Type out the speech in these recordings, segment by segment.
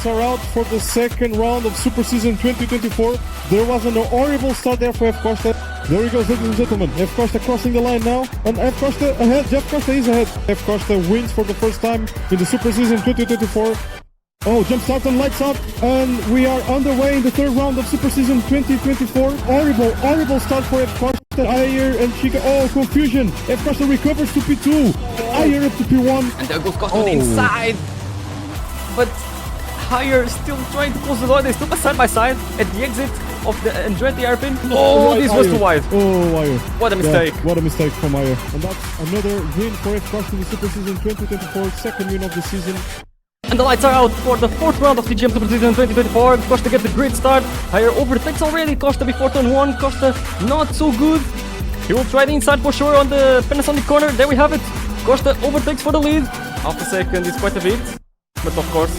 lights are out for the second round of Super Season 2024. There was an horrible start there for F Costa. There he goes, ladies and gentlemen. F Costa crossing the line now. And F Costa ahead. Jeff Costa is ahead. F Costa wins for the first time in the Super Season 2024. Oh, jump start and lights up. And we are underway in the third round of Super Season 2024. Horrible start for F Costa. Ayer and Chica. Oh, confusion. F Costa recovers to P2. Ayer up to P1. And there goes Costa on the inside. But Ayer still trying to close the door. They still side by side at the exit of the Andretti airpin. Oh, this was too wide. Oh, Ayer. What a mistake. Yeah, what a mistake from Ayer. And that's another win for F Costa in the Super Season 2024. Second win of the season. And the lights are out for the fourth round of TGM Super Season 2024. Costa gets a great start. Ayer overtakes already Costa before turn 1. Costa not so good. He will try the inside for sure on the Panasonic corner. There we have it. Costa overtakes for the lead. Half a second is quite a bit. But of course,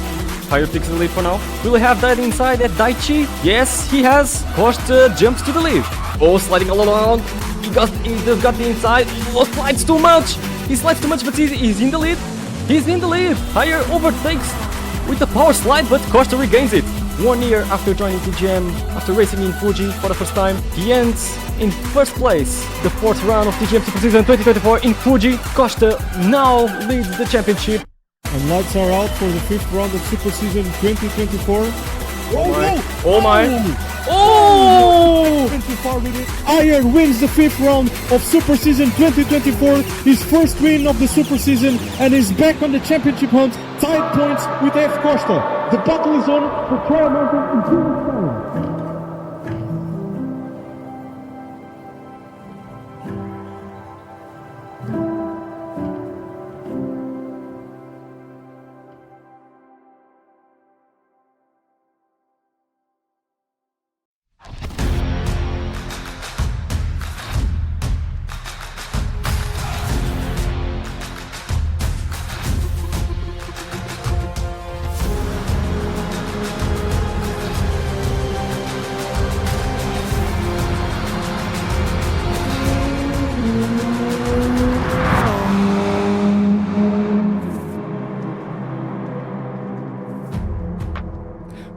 Ayer takes the lead for now. Will he have that inside at Daichi? Yes, he has. Costa jumps to the lead. Oh, sliding all around. He just got the inside. Oh, slides too much. He slides too much, but he's in the lead. He's in the lead. Ayer overtakes with the power slide, but Costa regains it. 1 year after joining TGM, after racing in Fuji for the first time, he ends in first place. The fourth round of TGM Super Season 2024 in Fuji. Costa now leads the championship. And lights are out for the fifth round of Super Season 2024. Oh my! Oh my! Oh! Went too far with it. Ayer wins the fifth round of Super Season 2024, his first win of the Super Season, and is back on the championship hunt, tied points with F Costa. The battle is on for Trial Mountain in 2 weeks' time.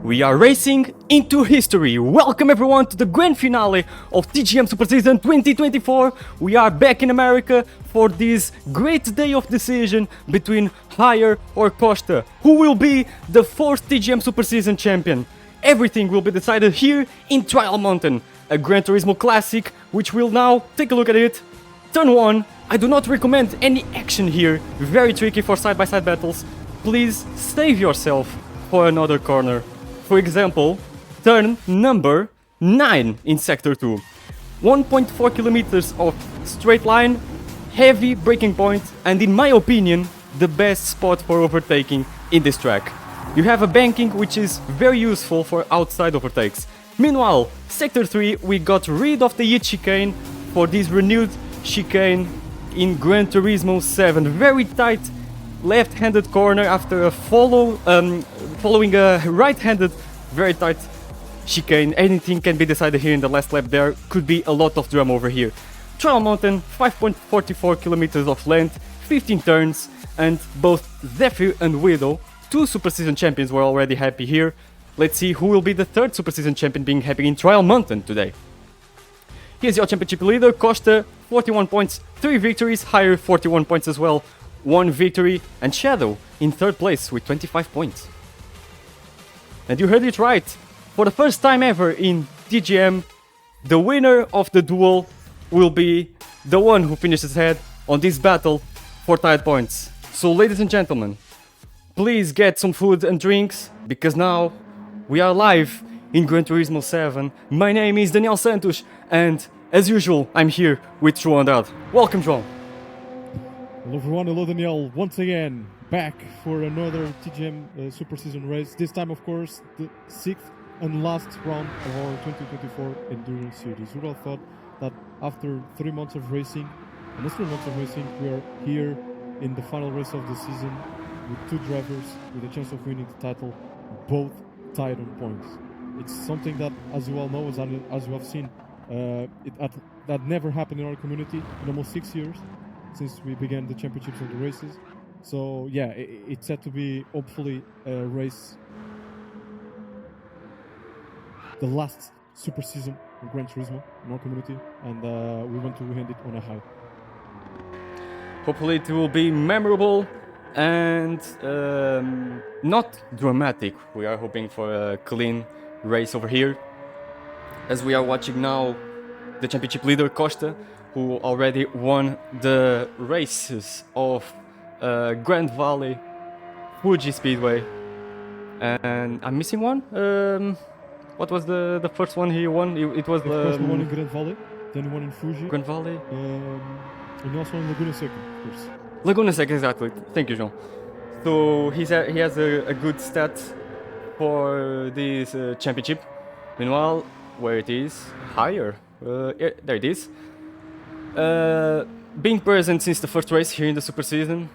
We are racing into history. Welcome everyone to the Grand Finale of TGM Super Season 2024. We are back in America for this great day of decision between Ayer or Costa, who will be the fourth TGM Super Season champion. Everything will be decided here in Trial Mountain, a Gran Turismo classic, which we'll now take a look at it. Turn 1, I do not recommend any action here, very tricky for side-by-side battles. Please save yourself for another corner. For example, turn number 9 in Sector 2. 1.4 kilometers of straight line, heavy braking point, and in my opinion, the best spot for overtaking in this track. You have a banking which is very useful for outside overtakes. Meanwhile, Sector 3, we got rid of the hit chicane for this renewed chicane in Gran Turismo 7. Very tight left-handed corner after a following a right-handed very tight chicane. Anything can be decided here in the last lap. There could be a lot of drama over here. Trial Mountain, 5.44 kilometers of length, 15 turns, and both Zephyr and Widow, 2 Super Season champions, were already happy here. Let's see who will be the third Super Season champion being happy in Trial Mountain today. Here's your championship leader, Costa, 41 points, 3 victories, Ayer 41 points as well, 1 victory, and Shadow in third place with 25 points. And you heard it right, for the first time ever in TGM, the winner of the duel will be the one who finishes ahead on this battle for tied points. So ladies and gentlemen, please get some food and drinks, because now we are live in Gran Turismo 7. My name is Daniel Santos, and as usual, I'm here with João Andrade. Welcome, João. Hello everyone, hello Daniel, once again back for another TGM Super Season race. This time, of course, the 6th and last round of our 2024 Endurance Series. Who would have thought that after 3 months of racing, almost 3 months of racing, we are here in the final race of the season with 2 drivers with a chance of winning the title, both tied on points. It's something that, as you all know, as you have seen, that never happened in our community in almost 6 years since we began the championships and the races. So yeah, it's set to be hopefully a race the last super season of Gran Turismo in our community, and we want to end it on a high. Hopefully it will be memorable and not dramatic. We are hoping for a clean race over here. As we are watching now, the championship leader Costa, who already won the races of Grand Valley, Fuji Speedway, and I'm missing one. What was the first one he won? It was Of course, the one in Gran Valley, then the one in Fuji, Grand Valley. and also in Laguna Seca, of course. Laguna Seca, exactly. Thank you, Jean. So he has a good stat for this championship. Meanwhile, where it is higher, yeah, there it is. Being present since the first race here in the Super Season,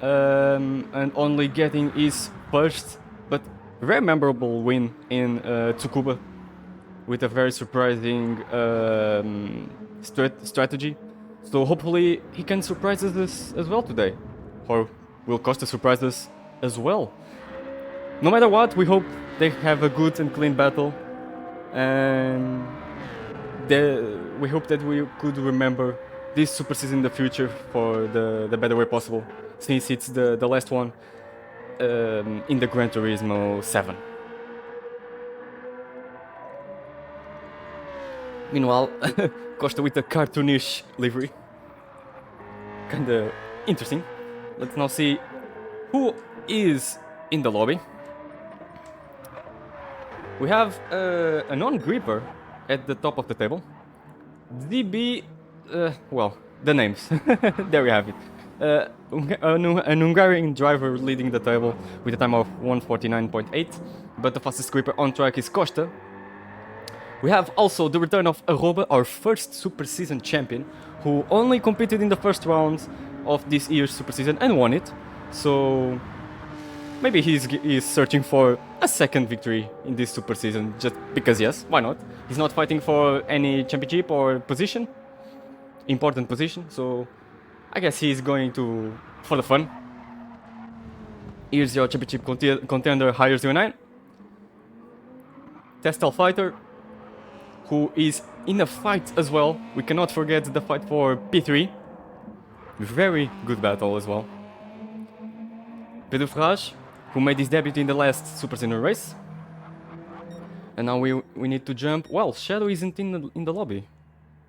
and only getting his first but very memorable win in Tsukuba with a very surprising strategy. So hopefully he can surprise us as well today, or will Costa surprise us as well. No matter what, we hope they have a good and clean battle, and we hope that we could remember this Super Season in the future for the better way possible, since it's the last one in the Gran Turismo 7. Meanwhile, Costa with a cartoonish livery. Kinda interesting. Let's now see who is in the lobby. We have a non-gripper at the top of the table. DB, well, the names. There we have it. An Hungarian driver leading the table with a time of 1:49.8, but the fastest gripper on track is Costa. We have also the return of Aroba, our first Super Season champion, who only competed in the first round of this year's Super Season and won it. So maybe he's searching for a second victory in this Super Season, just because yes, why not? He's not fighting for any championship or position, important position, so I guess he's going to for the fun. Here's your championship contender, Higher 09. Testel Fighter, who is in a fight as well. We cannot forget the fight for P3. Very good battle as well. Pedro Ferraz, who made his debut in the last Super Season race. And now we need to jump. Well, Shadow isn't in the lobby.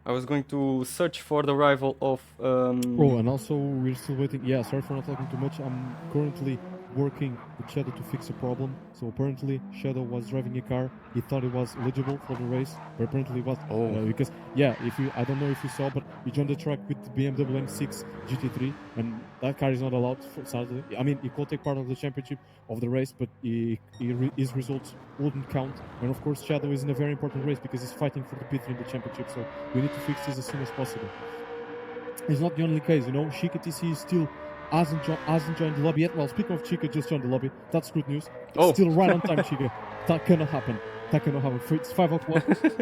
I was going to search for the arrival of... Oh, and also we're still waiting. Yeah, sorry for not talking too much. I'm currently working with Shadow to fix a problem. So apparently Shadow was driving a car. He thought it was eligible for the race, but apparently it was. Oh. Because yeah, I don't know if you saw, but he joined the track with the BMW M6 GT3, and that car is not allowed for Saturday. I mean, he could take part of the championship of the race, but his results wouldn't count. And of course, Shadow is in a very important race because he's fighting for the P3 in the championship. So we need to fix this as soon as possible. It's not the only case, you know. Chica TC still hasn't joined the lobby yet. Well, speaking of Chica, just joined the lobby. That's good news. Oh. Still right on time, Chica. That cannot happen. It's 5 out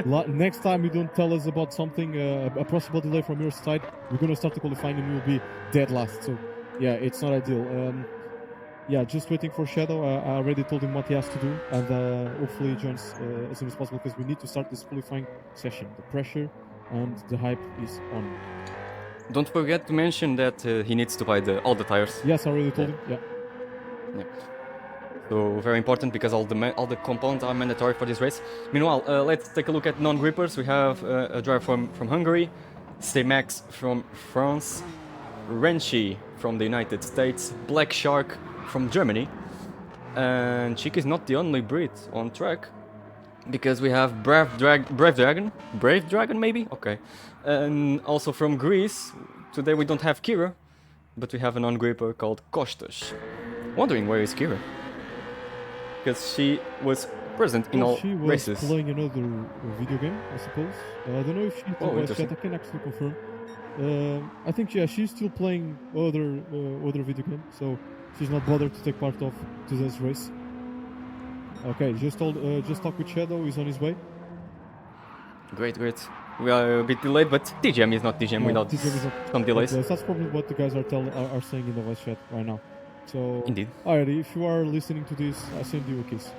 1. Next time you don't tell us about something, a possible delay from your side, we're gonna start the qualifying and you'll be dead last. So yeah, it's not ideal. Yeah, just waiting for Shadow. I already told him what he has to do, and hopefully he joins as soon as possible because we need to start this qualifying session. The pressure and the hype is on. Don't forget to mention that he needs to buy all the tires. Yes, I already told him. Yeah. So very important because all the components are mandatory for this race. Meanwhile, let's take a look at non-grippers. We have a driver from Hungary, Stemax from France, Renshi from the United States, Black Shark from Germany, and Chica is not the only Brit on track because we have Brave Dragon maybe? Okay. And also from Greece, today we don't have Kira, but we have a non-gripper called Kostas. Wondering where is Kira? Because she was present in all races. She was playing another video game, I suppose. I don't know if she's in voice chat. I can actually confirm. I think she's still playing other video game, so she's not bothered to take part of today's race. Okay, just talk with Shadow. He's on his way. Great. We are a bit delayed, but TGM is not TGM without some delays. That's probably what the guys are saying in the voice chat right now. So, indeed. Alrighty, if you are listening to this, I send you a kiss.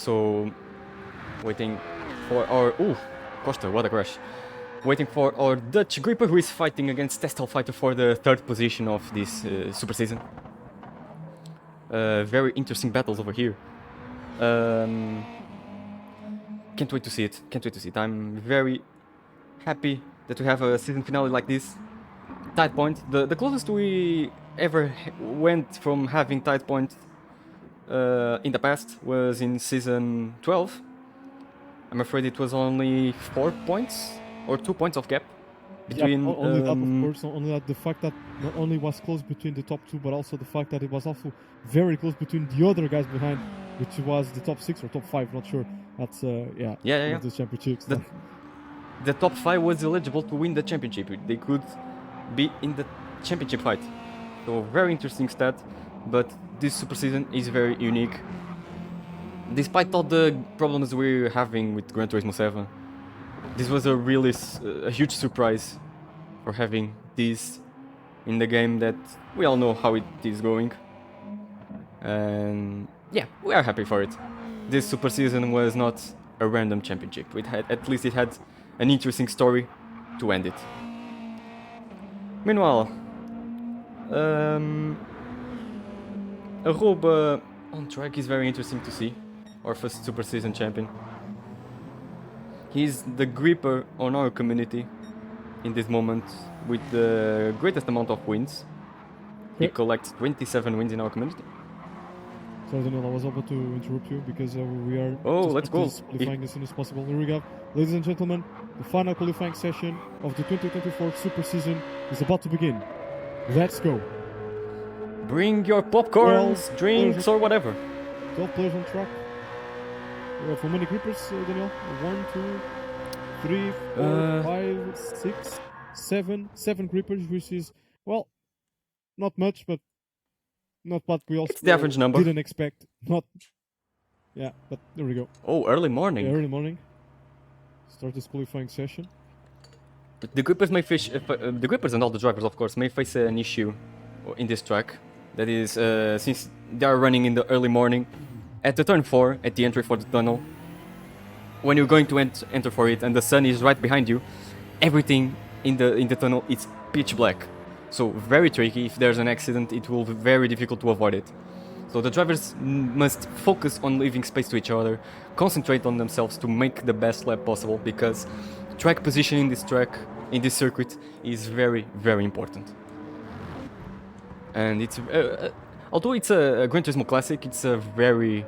So, waiting for our... Ooh, Costa, what a crash. Waiting for our Dutch gripper who is fighting against Testel Fighter for the third position of this super season. Very interesting battles over here. Can't wait to see it. Can't wait to see it. I'm very happy that we have a season finale like this. Tight point. The closest we ever went from having tight point in the past was in season 12. I'm afraid it was only 4 points or 2 points of gap between. Yeah, only that, of course. Only that the fact that not only was close between the top two, but also the fact that it was also very close between the other guys behind, which was the top 6 or top 5. Not sure. That's yeah. The championships. The top 5 was eligible to win the championship. They could be in the championship fight. So very interesting stat, but this super season is very unique. Despite all the problems we're having with Gran Turismo 7, this was a really a huge surprise for having this in the game that we all know how it is going. And yeah, we are happy for it. This super season was not a random championship. It had, at least it had an interesting story to end it. Meanwhile, Aruba on track is very interesting to see. Our first super season champion. He's the gripper on our community in this moment with the greatest amount of wins. He collects 27 wins in our community. So Daniel, I was about to interrupt you because we are let's go. qualifying as soon as possible. Here we go. Ladies and gentlemen, the final qualifying session of the 2024 super season is about to begin. Let's go. Bring your popcorns, drinks or whatever. 12 players on track. We have how many grippers, Daniel? 1, 2, 3, 4, 5, 6, 7. 7 grippers, which is, well, not much, but not what we also it's the average number. Didn't expect. Not, yeah, but there we go. Oh, early morning. Yeah, early morning. Start this qualifying session. The grippers may face, the grippers and all the drivers, of course, may face an issue in this track. That is, since they are running in the early morning, at the turn 4, at the entry for the tunnel, when you're going to enter for it and the sun is right behind you, everything in the tunnel is pitch black. So very tricky. If there's an accident, it will be very difficult to avoid it. So the drivers must focus on leaving space to each other, concentrate on themselves to make the best lap possible, because track position in this track, in this circuit, is very, very important. And it's although it's a Gran Turismo Classic, it's a very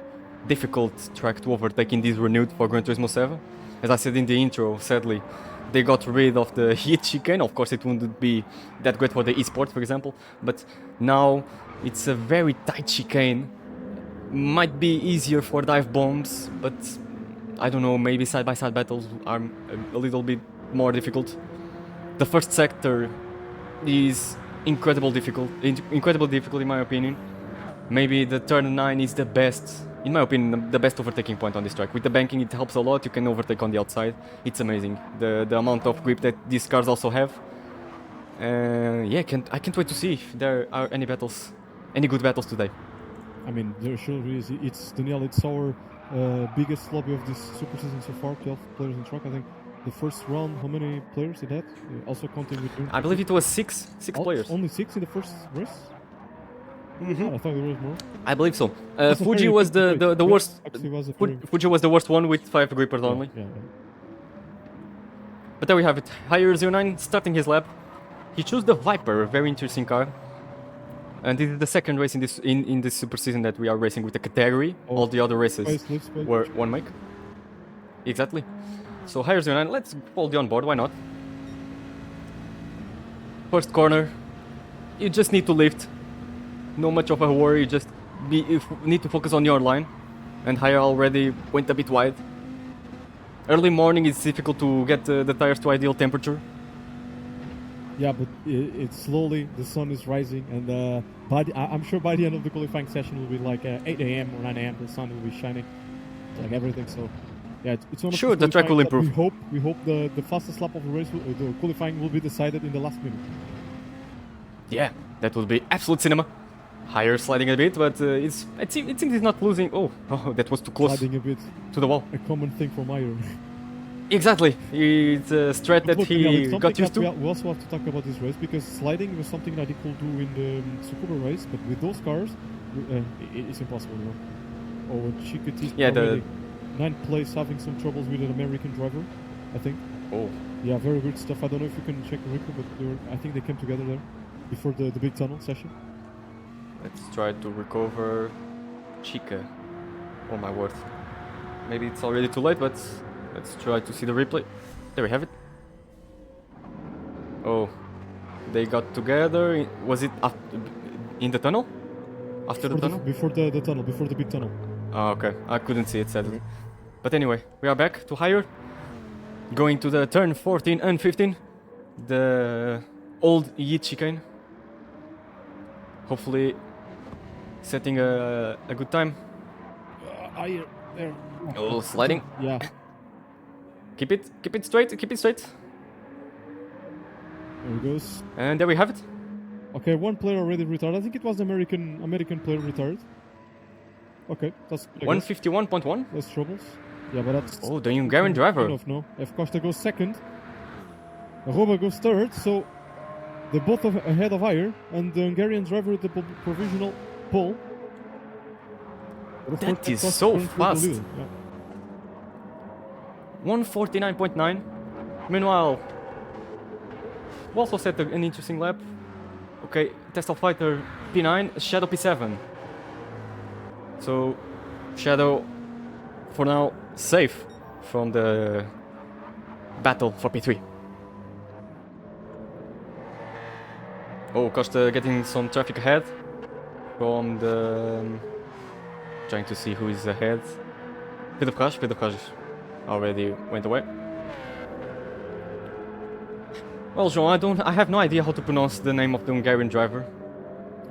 difficult track to overtake in this renewed for Gran Turismo 7. As I said in the intro, sadly, they got rid of the heat chicane. Of course, it wouldn't be that great for the esports, for example, but now it's a very tight chicane. Might be easier for dive bombs, but I don't know, maybe side-by-side battles are a little bit more difficult. The first sector is incredibly difficult in my opinion. Maybe the turn 9 is the best, in my opinion, the best overtaking point on this track. With the banking, it helps a lot. You can overtake on the outside. It's amazing. The amount of grip that these cars also have. Yeah, I can't wait to see if there are any good battles today. I mean, there sure is. It's Daniel. It's our biggest lobby of this super season so far. 12 players on track. I think the first round, how many players it had? Also counting with. I believe it was six players. Only 6 in the first race. Mm-hmm. I thought there was more. I believe so. Fuji was the worst. Fuji was the worst one with 5 grippers only. Yeah. But there we have it. Higher 09 starting his lap. He chose the Viper, a very interesting car. And this is the second race in this super season that we are racing with the category. All the other races were one make. Exactly. So Higher 09, let's hold you on board. Why not? First corner. You just need to lift. No much of a worry, just need to focus on your line. And Higher already went a bit wide. Early morning it's difficult to get the tires to ideal temperature. Yeah, but it's slowly, the sun is rising, and I'm sure by the end of the qualifying session will be like 8 a.m. or 9 a.m. the sun will be shining, like everything. So yeah, it's one of sure, the track will improve. We hope the fastest lap of the race, the qualifying will be decided in the last minute. Yeah, that will be absolute cinema. Higher sliding a bit, but it seems he's not losing. Oh, oh, that was too close Sliding a bit. to the wall. A common thing for Meyer. Exactly. It's a strat that Look, he it's something got used that to. we also have to talk about this race because sliding was something that he could do in the Super race, but with those cars, it's impossible. You know? Oh, Chicotis Yeah, the already 9th place, having some troubles with an American driver, I think. oh. Yeah, very good stuff. I don't know if you can check the record, but I think they came together there before the big tunnel session. Let's try to recover Chica. Oh my word. Maybe it's already too late, but let's try to see the replay. There we have it. Oh, they got together. Was it in the tunnel? After the tunnel? Before the tunnel, before the big tunnel. Oh, okay. I couldn't see it, sadly. But anyway, we are back to higher. Going to the turn 14 and 15. The old Yeet chicane. Hopefully setting a good time. Higher, there. Oh, sliding. Yeah. Keep it straight, keep it straight. There he goes. And there we have it. Okay, one player already retired. I think it was the American player retired. Okay, that's 151.1. Less troubles. Yeah, but that's... Oh, the Hungarian driver. Enough, no? F. Costa goes second. Roba goes third, so they're both ahead of Higher, and the Hungarian driver with the provisional pole. That is so fast. Yeah. 149.9. Meanwhile, we also set an interesting lap. Okay, Tesla Fighter P9, Shadow P7. So, Shadow, for now, safe from the battle for P3. Oh, Costa getting some traffic ahead from the... trying to see who is ahead. Pedro Crash already went away. Well, João, I have no idea how to pronounce the name of the Hungarian driver.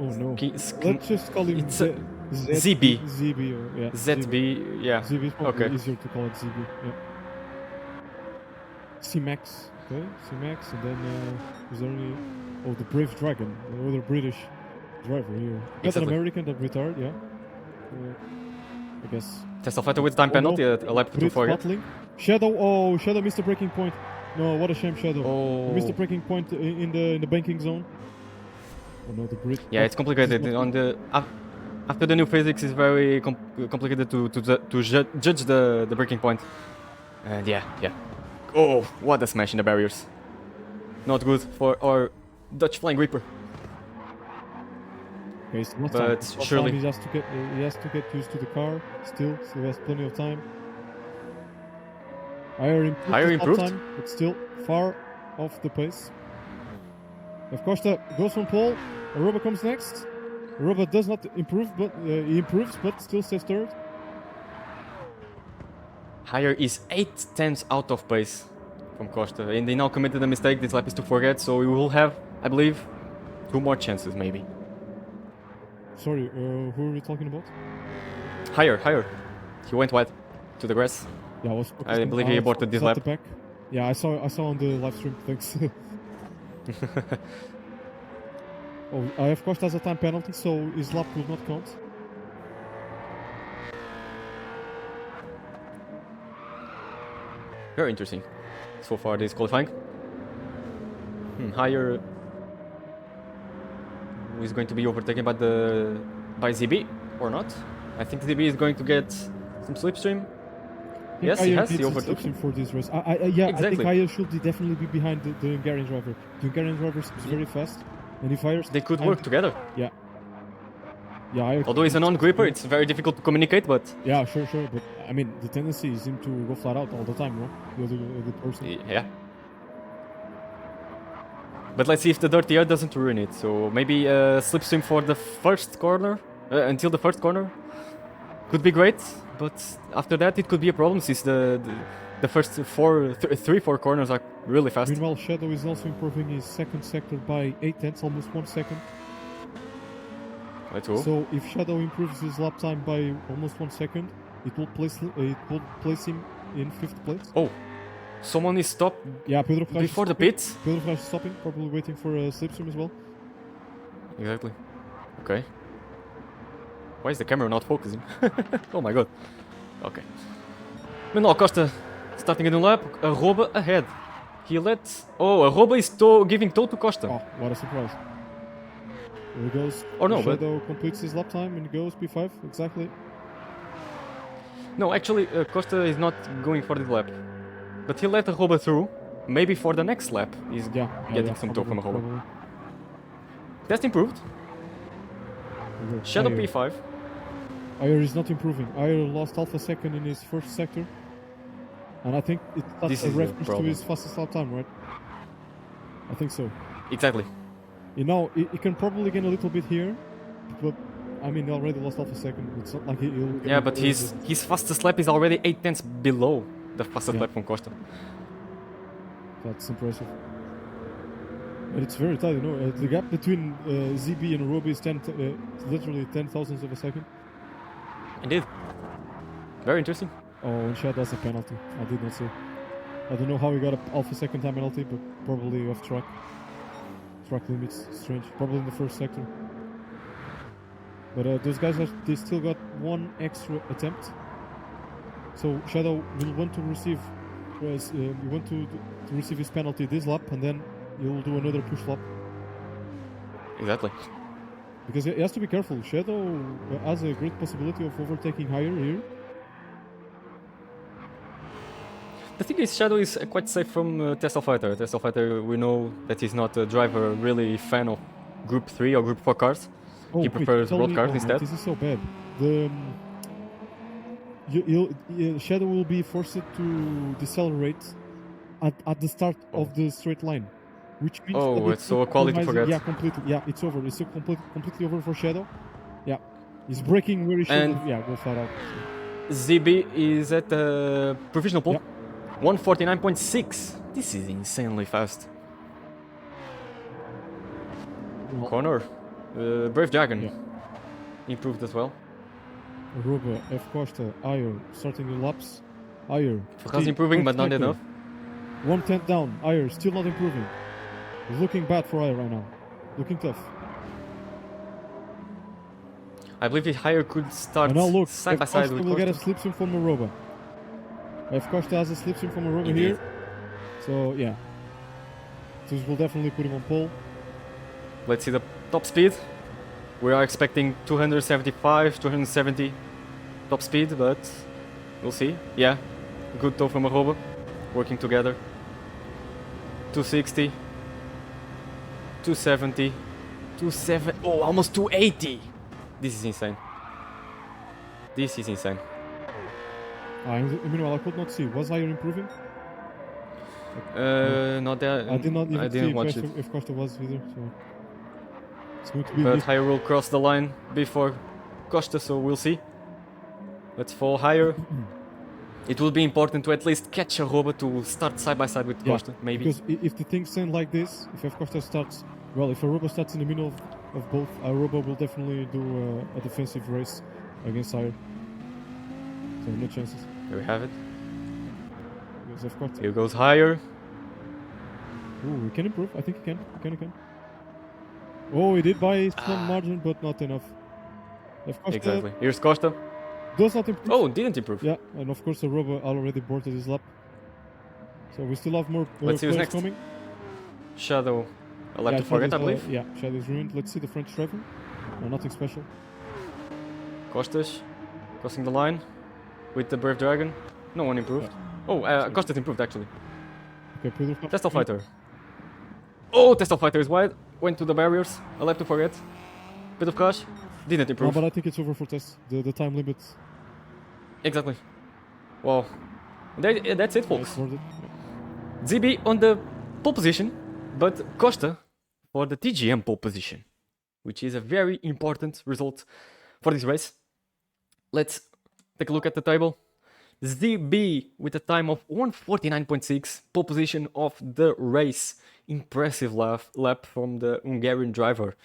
Oh no. Let's just call him ZB. ZB or yeah. ZB, yeah. ZB is probably Okay. easier to call it ZB. Yeah. C-Max. Okay, C-Max, and then is there any... Oh, the Brave Dragon, the other British driver here. That's Exactly. an American that retired, yeah. I guess. Tesla Fighter with time penalty at a lap to Brit forget. battling. Shadow, oh, Shadow missed the braking point. No, what a shame, Shadow. Oh. He missed the braking point in the banking zone. Oh no, the Brit. Yeah, it's complicated. On the after the new physics, it's very complicated to judge the breaking point. And yeah. Oh, what a smash in the barriers! Not good for our Dutch Flying Reaper. Okay, so last But time surely he has to get used to the car still, so he has plenty of time. Higher improved, time, but still far off the pace. Of course, goes from pole. Aruba comes next. Aruba does not improve, but he improves, but still stays third. Higher is 8/10 out of pace from Costa, and they now committed a mistake. This lap is to forget, so we will have, I believe, 2 more chances maybe. Sorry, who are we talking about? Higher. He went wide to the grass. Yeah, I believe he aborted this lap. The back. Yeah, I saw on the live stream. Thanks. Oh, of course, has a time penalty, so his lap will not count. Very interesting. So far, this qualifying. Higher is going to be overtaken by ZB or not? I think ZB is going to get some slipstream. Yes, he has. He overtook him for this race. Yeah, exactly. I think Higher should definitely be behind the Hungarian driver. The Hungarian driver is very fast, and if Higher... They could work together. Yeah. Yeah. Although he's a non-gripper, it's very difficult to communicate, but... Yeah, sure. But, I mean, the tendency is him to go flat out all the time, no? The other person. Yeah. But let's see if the dirty air doesn't ruin it. So maybe slipstream for the first corner, until the first corner. Could be great, but after that it could be a problem since the first 3-4 corners are really fast. Meanwhile, Shadow is also improving his second sector by 8/10, almost 1 second. Let's go. So if Shadow improves his lap time by almost 1 second, it will place him in 5th place. Oh, someone is stopped. Yeah, Pedro Flash before the pits. Pedro Flash is stopping, probably waiting for a slipstream as well. Exactly. Okay. Why is the camera not focusing? Oh my god. Okay. Meanwhile, Costa starting a new lap. Arroba ahead. He lets... Oh, Arroba is giving toe to Costa. Oh, what a surprise. Here he goes. Oh no, but... Shadow completes his lap time and he goes P5, exactly. No, actually, Costa is not going for the lap. But he let Arroba through. Maybe for the next lap, he's getting some toe from Arroba. Test improved. Shadow P5. Ayer is not improving. Ayer lost half a second in his first sector. And I think that's a reference to his fastest lap time, right? I think so. Exactly. You know, he can probably gain a little bit here. But, I mean, he already lost half a second. It's not like he'll... Yeah, but his fastest lap is already 8 tenths below the fastest lap from Costa. That's impressive. And it's very tight, you know. The gap between ZB and Roby is literally 10,000ths of a second. Indeed. Very interesting. Oh, and Shadow has a penalty. I did not see. I don't know how he got a half a second time penalty, but probably off track. Track limits, strange. Probably in the first sector. But those guys, they still got one extra attempt. So Shadow will want to receive... you want to receive his penalty this lap, and then you'll do another push lap. Exactly. Because he has to be careful. Shadow has a great possibility of overtaking higher here. The thing is, Shadow is quite safe from Tesla Fighter. Tesla Fighter, we know that he's not a driver really fan of Group 3 or Group 4 cars. Oh, he prefers road cars instead. This is so bad. Shadow will be forced to decelerate at the start of the straight line, which means that it's so quality forget. Yeah, completely. Yeah, it's over. It's completely over for Shadow. Yeah, he's braking where he should. Yeah, go flat out. ZB is at the provisional pole. Yep. 149.6. This is insanely fast. Corner. Brave Dragon improved as well. Aruba, F Costa, Ayer starting the laps. Ayer. Focus improving, but not enough. 1/10 down. Ayer still not improving. Looking bad for Ayer right now. Looking tough. I believe Ayer could start side by side with Costa. Will get a slipstream from Aruba. F Costa has a slipstream from Aruba here. So yeah. This will definitely put him on pole. Let's see the top speed. We are expecting 275, 270 top speed, but we'll see. Yeah, good toe from Aruba, working together. 260, 270, 270, oh, almost 280. This is insane. This is insane. Meanwhile, I could not see. Was Ayer improving? Not there. I did not even see watch if Costa was either. So. But Higher will cross the line before Costa, so we'll see. Let's fall Higher. It will be important to at least catch Aruba to start side by side with Costa, maybe. Because if the things stand like this, if Costa starts, well, if Aruba starts in the middle of both, Aruba will definitely do a defensive race against Higher. So no chances. There we have it. Costa. Here goes Higher. Ooh, he can improve. I think he can. He can. Oh, he did by some margin, but not enough. Exactly. Here's Costa. Does not improve. Oh, didn't improve. Yeah, and of course Aruba already boarded his lap. So we still have more Let's see who's next. Coming. Shadow. A lap to forget, I believe. Yeah, Shadow's ruined. Let's see the French driver. No, nothing special. Costas crossing the line with the Brave Dragon. No one improved. Yeah. Oh, Costas improved actually. Okay, Tesla Fighter. Oh, Tesla Fighter is wide. Went to the barriers. A lap to forget. Bit of crash. Didn't improve. No, but I think it's over for Test. The time limit. Exactly. Wow. That's it, folks. Yeah, ZB on the pole position, but Costa for the TGM pole position, which is a very important result for this race. Let's take a look at the table. ZB with a time of 149.6, pole position of the race. Impressive lap from the Hungarian driver.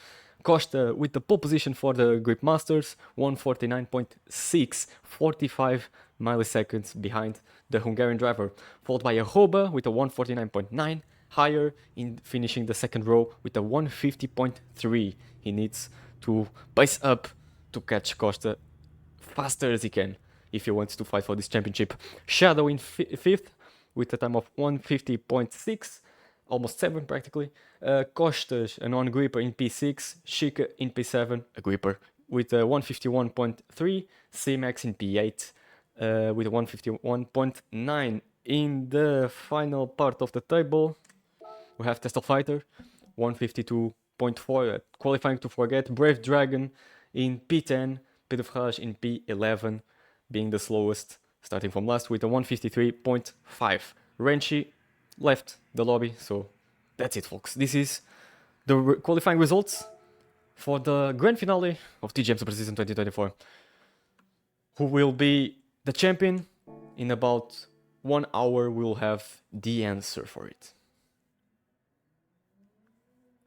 Costa with the pole position for the Grip Masters, 149.6, 45 milliseconds behind the Hungarian driver, followed by Aruba with a 149.9, Higher in finishing the second row with a 150.3. He needs to pace up to catch Costa faster as he can if he wants to fight for this championship. Shadow in 5th with a time of 150.6, almost 7 practically. Costas, a non-gripper in P6, Chica in P7, a gripper with a 151.3, C-Max in P8 with a 151.9. In the final part of the table, we have Testal Fighter, 152.4, qualifying to forget, Brave Dragon in P10, Pedro Ferraz in P11, being the slowest, starting from last with a 153.5. Renchi left the lobby, so that's it, folks. This is the qualifying results for the Grand Finale of TGM Super Season 2024. Who will be the champion? In about 1 hour, we'll have the answer for it.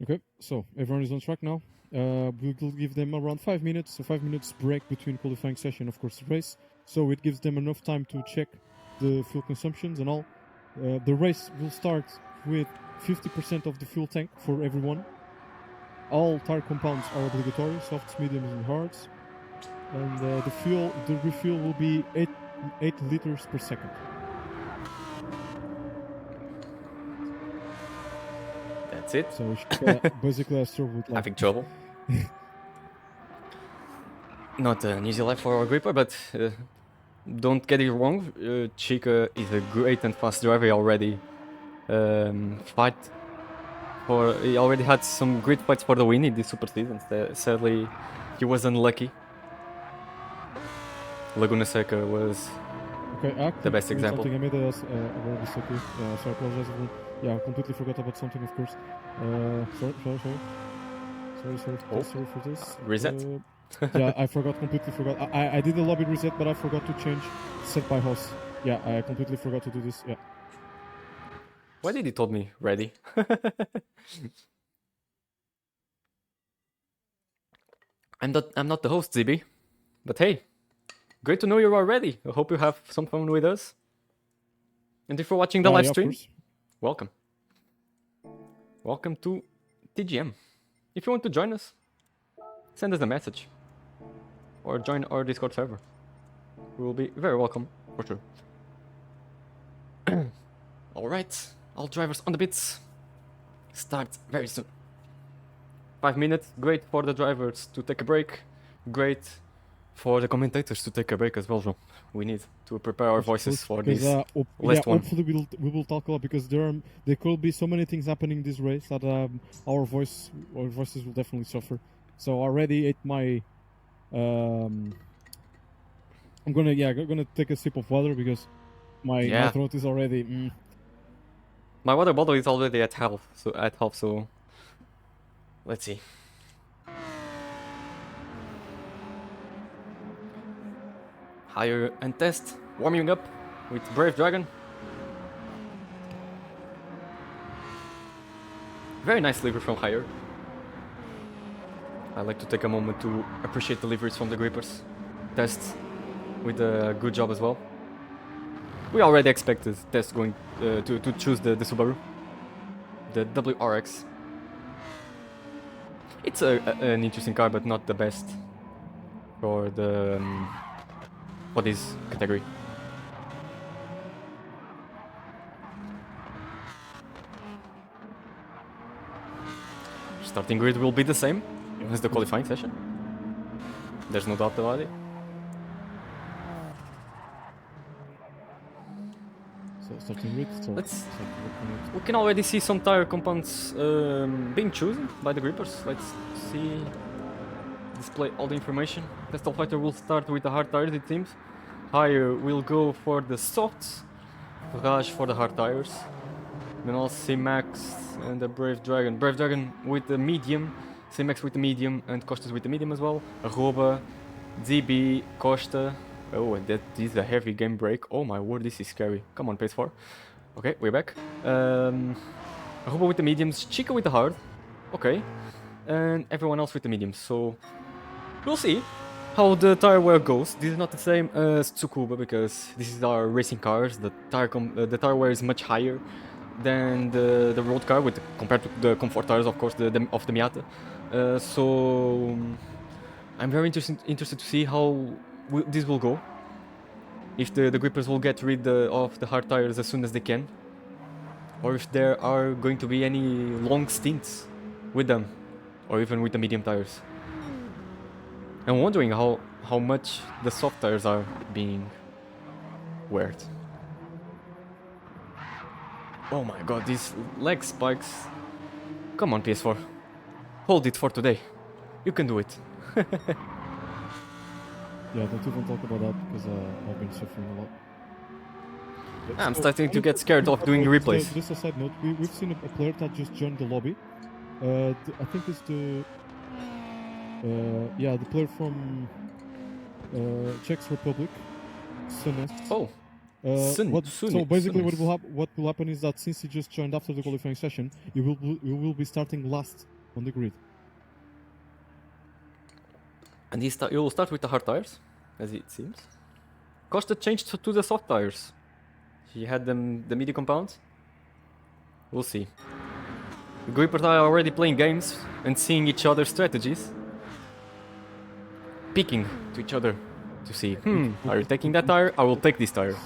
Okay, so everyone is on track now. We will give them around 5 minutes, a 5 minutes break between qualifying session, of course, the race. So it gives them enough time to check the fuel consumptions and all. The race will start with 50% of the fuel tank for everyone. All tire compounds are obligatory, softs, mediums, and hards. And the refuel will be 8 liters per second. That's it. So basically, I start with like Having trouble. Not an easy life for our gripper, but don't get it wrong. Chica is a great and fast driver. He already he already had some great fights for the win in this super season. Sadly, he was unlucky. Laguna Seca was the best example. Something I made a word mistake. So I apologize. Yeah, I completely forgot about something, of course. Sorry for this. Reset? Yeah, I completely forgot. I did the lobby reset, but I forgot to change set by host. Yeah, I completely forgot to do this. Yeah. Why did he told me ready? I'm not the host, ZB. But hey, great to know you are ready. I hope you have some fun with us. And if you're watching the live stream, welcome. Welcome to TGM. If you want to join us, send us a message. Or join our Discord server. We will be very welcome, for sure. Alright, all drivers on the bits. Start very soon. 5 minutes, great for the drivers to take a break. Great for the commentators to take a break as well, João. We need to prepare our voices for this last one. Hopefully we will talk a lot because there could be so many things happening in this race that our voices will definitely suffer. So I already ate my I'm gonna take a sip of water because my throat is already My water bottle is already at half, so let's see. Higher and test, warming up with Brave Dragon. Very nice delivery from Higher. I like to take a moment to appreciate deliveries from the grippers. Test with a good job as well. We already expected Test going to choose the Subaru, the WRX. It's an interesting car, but not the best for the for this category. Starting grid will be the same as the qualifying session. There's no doubt about it. So starting grid. We can already see some tire compounds being chosen by the grippers. Let's see. Display all the information. Testal Fighter will start with the hard tires, it seems. Higher will go for the softs. Raj for the hard tires. Then also C-Max and the Brave Dragon. Brave Dragon with the medium. C-Max with the medium and Costas with the medium as well. Arroba, ZB, Costa. Oh, and that is a heavy game break. Oh my word, this is scary. Come on, pace 4. Okay, we're back. Arroba with the mediums. Chica with the hard. Okay. And everyone else with the mediums. So we'll see how the tire wear goes. This is not the same as Tsukuba because this is our racing cars. The tire wear is much higher than the road car compared to the comfort tires, of course, of the Miata. So I'm very interested to see how this will go. If the grippers will get rid of the hard tires as soon as they can, or if there are going to be any long stints with them, or even with the medium tires. I'm wondering how much the soft tires are being weared. Oh my god, these leg spikes. Come on, PS4. Hold it for today. You can do it. Yeah, don't even talk about that because I've been suffering a lot. I'm So, starting to get scared of doing replays. Just a side note, we've seen a player that just joined the lobby. I think it's the player from Czech Republic, Sunes. Oh, So basically, what will happen is that since he just joined after the qualifying session, he will be starting last on the grid. And you will start with the hard tires, as it seems. Costa changed to the soft tires. He had the media compound. We'll see. The grippers are already playing games and seeing each other's strategies. Peeking to each other to see, are you taking that tire? I will take this tire.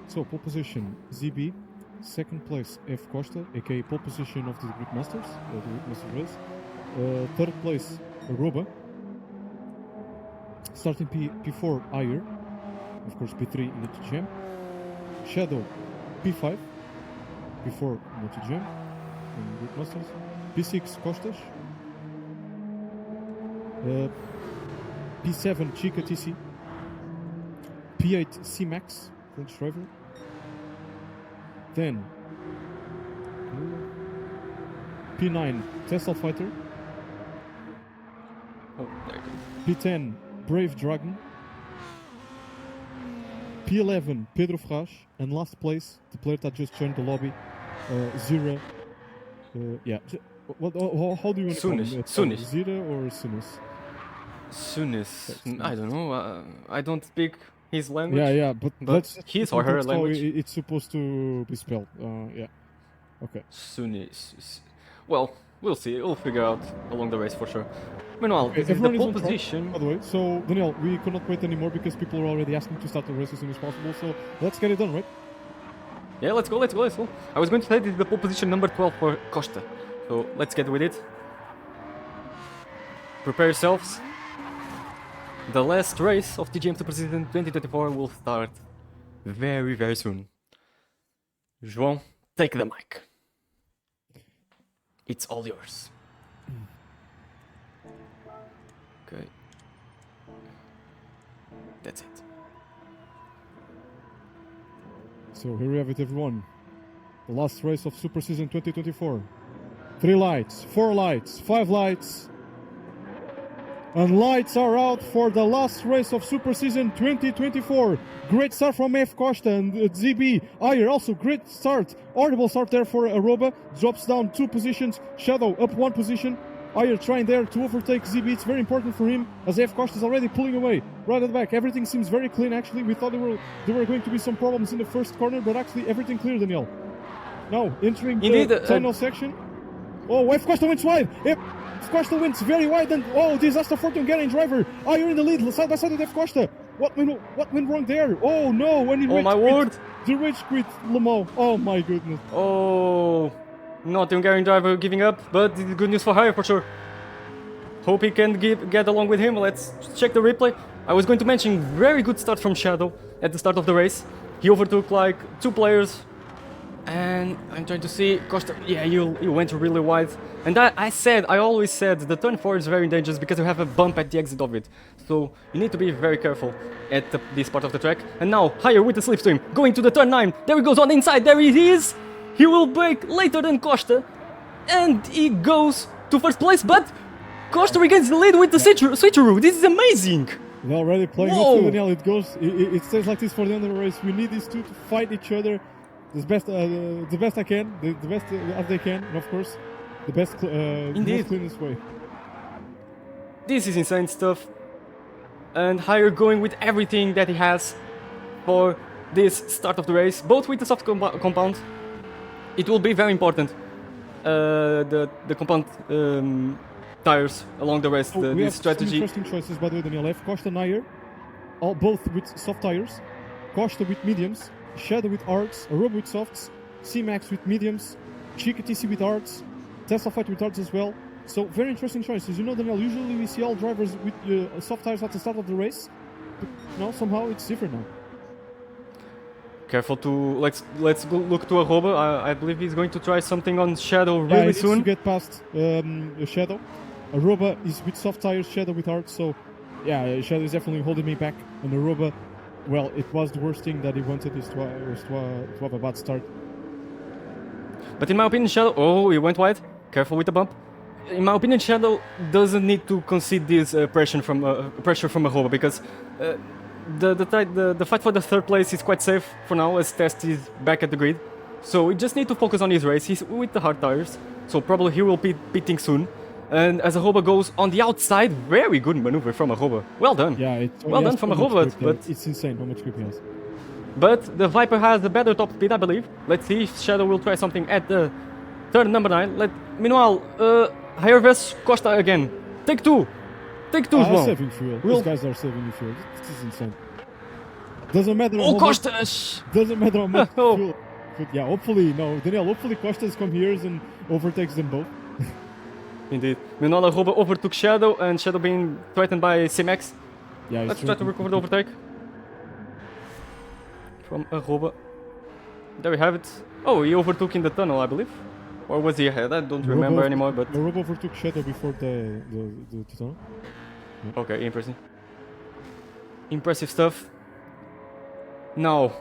So pole position, ZB. Second place, F Costa, aka pole position of the Grid Masters, the Grid Master race. Third place, Aruba. Starting P4, Ayer. Of course, P3 in the TGM. Shadow, P5. P4 in the TGM. In the Grid Masters. P6, Costas. P7, Chica TC. P8, C-Max, French driver. Then P9, Tesla Fighter. Oh, there you go. P10, Brave Dragon. P11, Pedro Ferraz. And last place, the player that just joined the lobby, Zira. How do you want to call him? Sunis. Zira or Sunis? Sunis. I don't know. I don't speak his language. Yeah, but his or her language. It's supposed to be spelled. Yeah. Okay. Sunis. Well, we'll see. We'll figure out along the race for sure. Meanwhile, Okay, this is the everyone pole on track, position. by the way. So, Daniel, we cannot wait anymore because people are already asking to start the race as soon as possible. So, let's get it done, right? Yeah, let's go. I was going to say this is the pole position number 12 for Costa. So, let's get with it. Prepare yourselves. The last race of TGM Super Season 2024 will start very, very soon. João, take the mic. It's all yours. Okay. That's it. So, here we have it, everyone. The last race of Super Season 2024. 3 lights, 4 lights, 5 lights. And lights are out for the last race of Super Season 2024. Great start from F Costa and ZB. Ayer also great start. Audible start there for Aruba. Drops down 2 positions. Shadow up 1 position. Ayer trying there to overtake ZB. It's very important for him as F Costa is already pulling away. Right at the back. Everything seems very clean actually. We thought there were going to be some problems in the first corner, but actually everything clear, Daniel. Now entering the tunnel section. Oh, F Costa went wide. F Costa went very wide and disaster for the Hungarian driver. Ayer in the lead, side by side with F Costa. What went wrong there? Oh no, when he the rage quit Le Mans. Oh my goodness. Oh, not the Hungarian driver giving up, but it's good news for Ayer for sure. Hope he can get along with him. Let's check the replay. I was going to mention very good start from Shadow at the start of the race. He overtook like 2 players. And I'm trying to see Costa. Yeah, you went really wide. And I always said the turn 4 is very dangerous because you have a bump at the exit of it. So you need to be very careful at this part of the track. And now Ayer with the slipstream going to the turn 9. There he goes on the inside. There he is. He will brake later than Costa, and he goes to first place. But Costa regains the lead with the switcheroo. This is amazing. They're already playing up, Daniel. It stays like this for the end of the race. We need these two to fight each other. The best I can, the best as they can, and of course, the best, most cleanest way. This is insane stuff, and Ayer going with everything that he has for this start of the race, both with the soft compound. It will be very important. The compound tires along the rest. So we This have strategy. some interesting choices, by the way, Daniel. F. Costa and Ayer, all both with soft tires. Costa with mediums. Shadow with hards. Aruba with softs. C-Max with mediums. Chica TC with hards. Tesla Fight with hards as well. So very interesting choices. You know, Daniel, usually we see all drivers with soft tires at the start of the race. But no, somehow it's different now. Careful to let's go look to Aruba. I believe he's going to try something on Shadow Yeah, he really needs soon. to get past Shadow. Aruba is with soft tires, Shadow with hard. So yeah, Shadow is definitely holding me back. And Aruba, well, it was the worst thing that he wanted is to have a bad start. But in my opinion, Shadow. Oh, he went wide. Careful with the bump. In my opinion, Shadow doesn't need to concede this pressure from Aruba because the fight for the third place is quite safe for now as Test is back at the grid. So we just need to focus on his race. He's with the hard tires, so probably he will be pitting soon. And as Aruba goes on the outside, very good maneuver from Aruba. Well done. Yeah, it's well done from Aruba, but it's insane how much grip he has. But the Viper has a better top speed, I believe. Let's see if Shadow will try something at the turn number 9. Meanwhile, Hierves Costa again. Take two. Take two as well. Saving fuel. These guys are saving the fuel. This is insane. Doesn't matter. Oh, Costa! Doesn't matter how much Oh. fuel. But yeah, hopefully, no, Daniel. Hopefully, Costas come here and overtakes them both. Indeed. Meanwhile, Aruba overtook Shadow, and Shadow being threatened by C-Max. Yeah, Let's try to recover the overtake. From Aruba. There we have it. Oh, he overtook in the tunnel, I believe. Or was he ahead? I don't remember anymore, but... Aruba overtook Shadow before the tunnel. Okay, impressive. Impressive stuff. Now,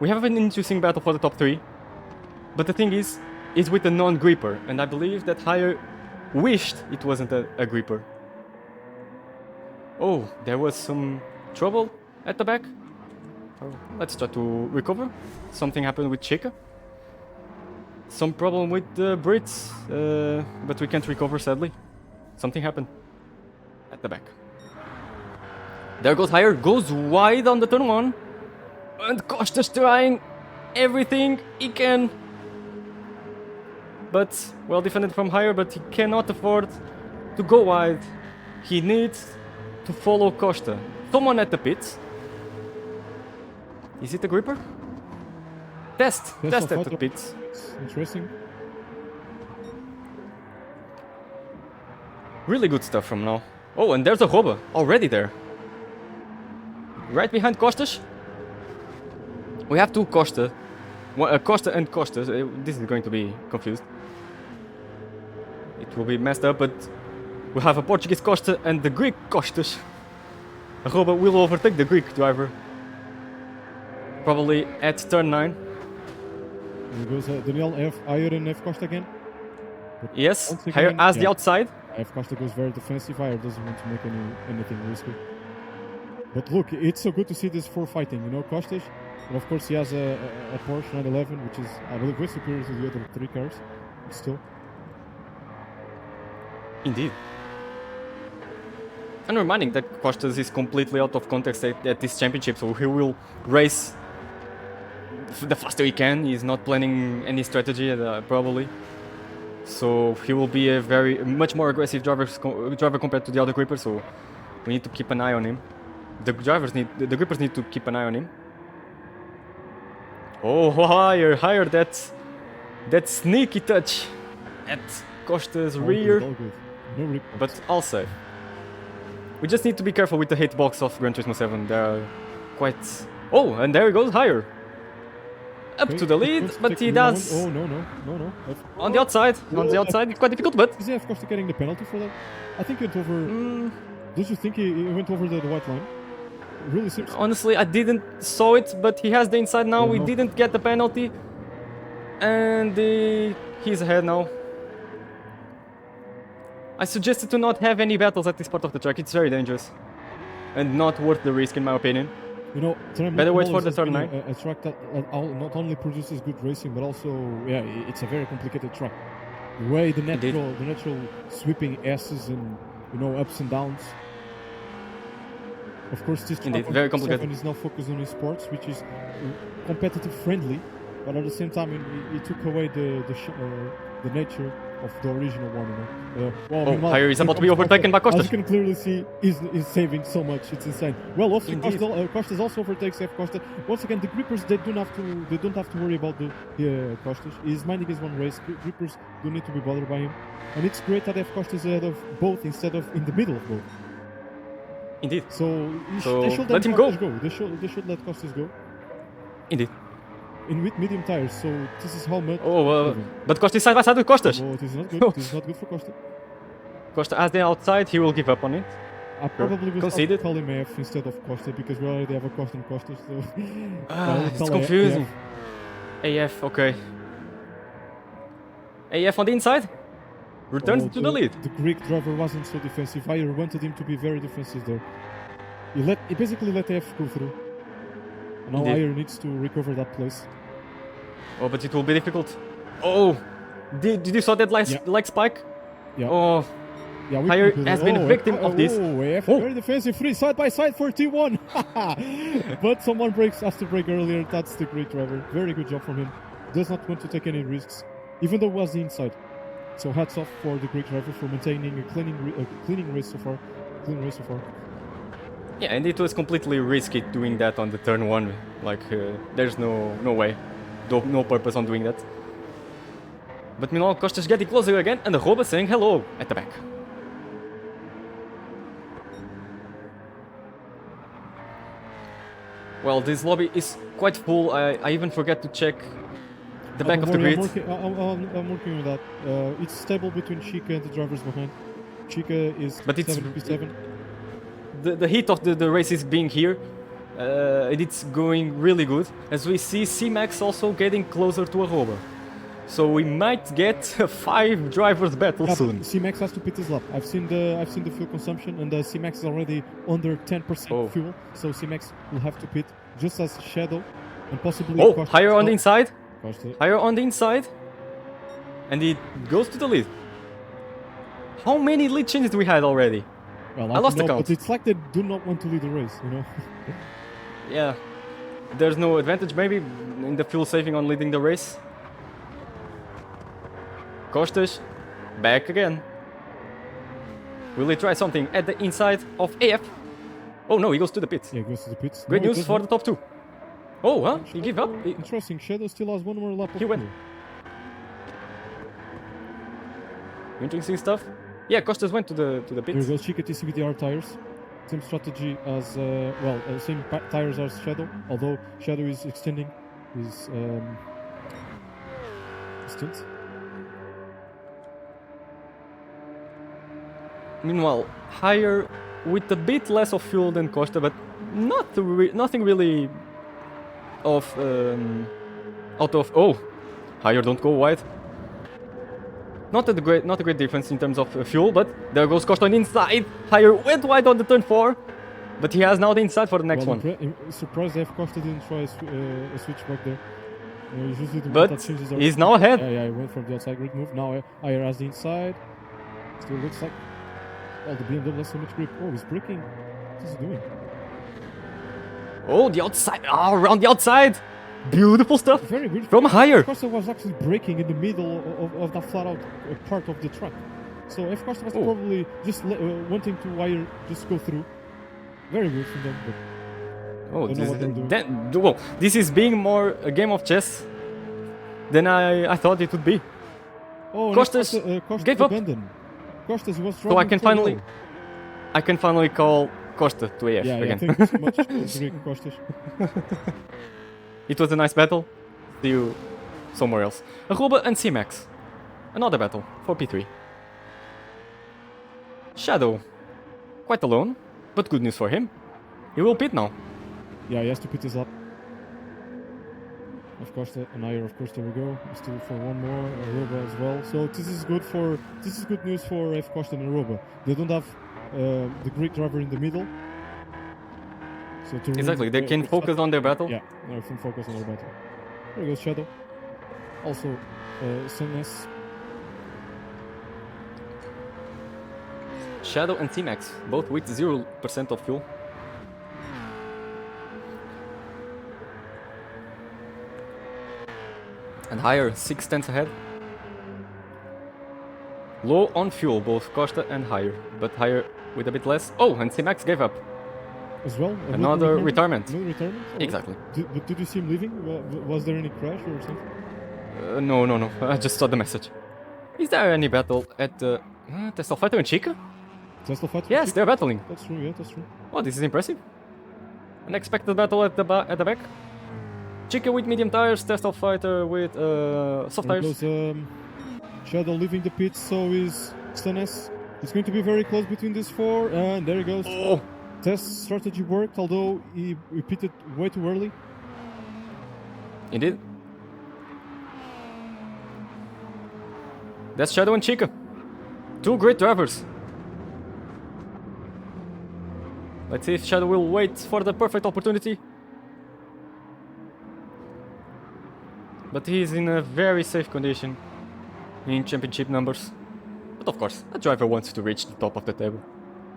we have an interesting battle for the top 3. But the thing is with a non-gripper, and I believe that Hire wished it wasn't a gripper. Oh, there was some trouble at the back. Oh, let's try to recover. Something happened with Chica. Some problem with the Brits, but we can't recover sadly. Something happened at the back. There goes Hire, goes wide on the turn 1. And Costa's trying everything he can. But well defended from Hire, but he cannot afford to go wide. He needs to follow Costa. Someone at the pits. Is it a gripper? Test at the pits. Interesting. Really good stuff from now. Oh, and there's a Aruba already there. Right behind Costas. We have two Costa. Costa and Costas. This is going to be confused. It will be messed up, but we have a Portuguese Costa and the Greek Costas. Aruba will overtake the Greek driver. Probably at turn 9. Here goes Daniel F. Ayer and F. Costa again. But Yes, once Hire again, as yeah, the outside. F. Costa goes very defensive. Ayer doesn't want to make anything risky. But look, it's so good to see this 4 fighting. You know, Costas, and of course he has a Porsche 911, which is, I believe, way superior to the other 3 cars. But still. Indeed. And reminding that Costas is completely out of context at this championship, so he will race the faster he can. He's not planning any strategy, probably. So he will be a much more aggressive driver compared to the other grippers. So we need to keep an eye on him. The grippers need to keep an eye on him. Oh, higher that sneaky touch at Costa's rear. All good. No rip. But all safe. We just need to be careful with the hitbox of Gran Turismo 7. They are quite... Oh, and there he goes, Higher. Up to the lead, but he does... Oh, no. On the outside, it's quite difficult, but... Is F. Costa getting the penalty for that? I think he went over... Don't you think he went over the white line? It really seems... Honestly, I didn't saw it, but he has the inside now. We didn't get the penalty. And he's ahead now. I suggested to not have any battles at this part of the track. It's very dangerous. And not worth the risk, in my opinion. You know, better wait for the turn 9. A track that not only produces good racing, but also, yeah, it's a very complicated track. The way the natural sweeping S's and, you know, ups and downs. Of course, this track very complicated. Is now focused on esports, which is competitive friendly, but at the same time, it took away the nature of the original one. Well, Oh, meanwhile, Hire is about to be comes overtaken by Costa. Costas. As you can clearly see, is saving so much. It's insane. Well, also Indeed. Costas also overtakes F Costa. Once again, the grippers they don't have to worry about the Costas. He's minding his one race. Grippers don't need to be bothered by him, and it's great that F Costa is ahead of both instead of in the middle of both. Indeed. So, they should let him Costas go. They should let Costas go Indeed. in with medium tires. So this is how much. Oh, but Costa is side by side with Costas. Oh, this is not good. This is not good for Costa. Costa, as they're outside, he will give up on it. I probably will Conceded. call him AF instead of Costa because we already have a Costa and Costa. So It's confusing. AF, okay. AF on the inside. Returns to the lead. The Greek driver wasn't so defensive. I wanted him to be very defensive there. He basically let AF go through. Now Indeed. Ayer needs to recover that place. Oh, but it will be difficult. Oh, did you saw that light spike? Yeah. Oh, Yeah, Hire has been a victim of this. AF, Oh. very defensive, free side by side for T1. But someone has to break earlier. That's the Greek driver. Very good job from him. Does not want to take any risks, even though it was the inside. So hats off for the Greek driver for maintaining a cleaning race so far. Clean race so far. Yeah, and it was completely risky doing that on the turn one. Like, there's no way, no purpose on doing that. But meanwhile, Costa's getting closer again, and the Roba saying hello at the back. Well, this lobby is quite full. I even forget to check the back of the grid. I'm working on that. It's stable between Chica and the drivers behind. Chica is But it's 7p7. The heat of the race is being here. And it's going really good. As we see C-Max also getting closer to a Roba. So we might get a 5 drivers battle soon. C-Max has to pit his lap. I've seen the fuel consumption, and C-Max is already under 10% fuel. So C-Max will have to pit, just as Shadow, and possibly. Oh, Costa. higher on the inside. Costa. Higher on the inside. And he goes to the lead. How many lead changes do we had already? Well, I lost the don't know, count. but it's like they do not want to lead the race, you know. Yeah. There's no advantage maybe in the fuel saving on leading the race. Costas, back again. Will he try something at the inside of AF? Oh no, he goes to the pits. Yeah, he goes to the pits. Great No, news for the top 2. Oh, huh? He gave up? Interesting. Shadow still has one more lap. He went. Interesting stuff. Yeah, Costas went to the There pits. goes Chica TC with the R tires. Same strategy as same tires as Shadow. Although Shadow is extending his stint. Meanwhile, higher with a bit less of fuel than Costa, but nothing really of out of. Oh, higher don't go wide. Not a great difference in terms of fuel, but there goes Costa on the inside. Higher went wide on the turn 4, but he has now the inside for the next one. Surprised if Costa didn't try a switch back there. He's usually the one But that changes he's now ahead. Yeah, he went from the outside. Great move. Now Higher has the inside. Still looks like. Oh, the BMW has so much grip. Oh, he's braking. What's he doing? Oh, the outside. Oh, around the outside. Beautiful stuff. Very good. From higher. Costa was actually braking in the middle of that flat out part of the track. So if Costa was probably just wanting to wire just go through. Very good from them. But Oh, don't know what they're doing. well, this is being more a game of chess than I thought it would be. Oh, Costas Costa gave up. abandoned. Costas was So I can driving finally call Costa to AF Yeah, again. thank you so much, Greek Costas. It was a nice battle. See you somewhere else. Aruba and C-Max. Another battle for P3. Shadow. Quite alone, but good news for him. He will pit now. Yeah, he has to pit this up. Of course, an Ayer, of course, there we go. Still for one more, Aruba as well. So this is good news for F Costa and Aruba. They don't have the Greek driver in the middle. So to Exactly, they can focus on their battle. Yeah, they can focus on their battle. There goes Shadow. Also, Sunless. Shadow and C-Max, both with 0% of fuel. And higher, 6 tenths ahead. Low on fuel, both Costa and Higher, but Higher with a bit less. Oh, and C-Max gave up. As well? Another retirement. Another retirement? Oh. Exactly. But did you see him leaving? Was there any crash or something? No. I just saw the message. Is there any battle at the Tesla Fighter and Chica? Tesla Fighter? Yes, they're battling. That's true, yeah, that's true. Oh, this is impressive. Unexpected battle at the back. Chica with medium tires, Tesla Fighter with soft There tires. goes Shadow leaving the pits, so is Stanes. It's going to be very close between these four, and there he goes. Oh, Test strategy worked, although he pitted way too early. indeed. That's Shadow and Chica. Two great drivers. Let's see if Shadow will wait for the perfect opportunity. But he is in a very safe condition in championship numbers. But of course, a driver wants to reach the top of the table.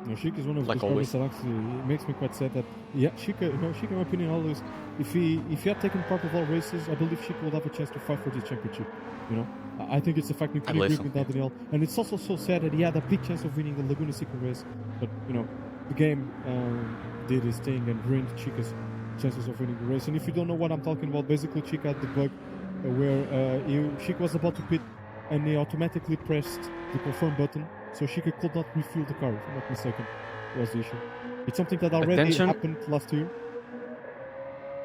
No, Chica is one of Like those always. drivers that actually it makes me quite sad that Chica, in my opinion, always if he had taken part of all races, I believe Chica would have a chance to fight for this championship. You know, I think it's a fact we can agree with Daniel, and it's also so sad that he had a big chance of winning the Laguna Seca race, but you know, the game did his thing and ruined Chica's chances of winning the race. And if you don't know what I'm talking about, basically Chica had the bug where Chica was about to pit and he automatically pressed the confirm button, so Chica could not refuel the car, if I'm not mistaken, was the issue. It's something that already happened last year.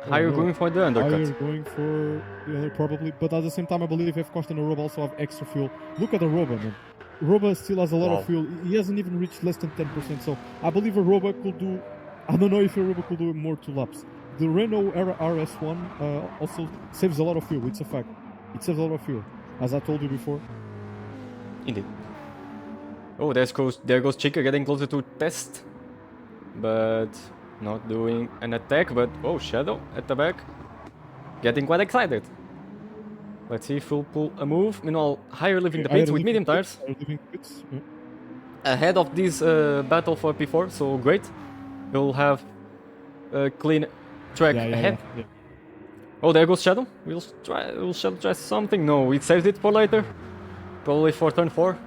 Higher going for the undercut. Higher going for the other probably, but at the same time I believe F Costa and Aroba also have extra fuel. Look at Aroba, man. Aroba still has a lot of fuel. He hasn't even reached less than 10%, so I believe Aroba could do, I don't know if Aroba could do more 2 laps. The Renault Era RS1 also saves a lot of fuel, it's a fact. It saves a lot of fuel, as I told you before. Indeed. Oh, there goes Chica getting closer to Test. But not doing an attack, but oh, Shadow at the back. Getting quite excited. Let's see if he'll pull a move. Meanwhile, Higher leaving the pits with medium tires. Ahead of this battle for P4, so great. He'll have a clean track ahead. Yeah. Oh, there goes Shadow. Will Shadow try something? No, it saves it for later. Probably for turn 4.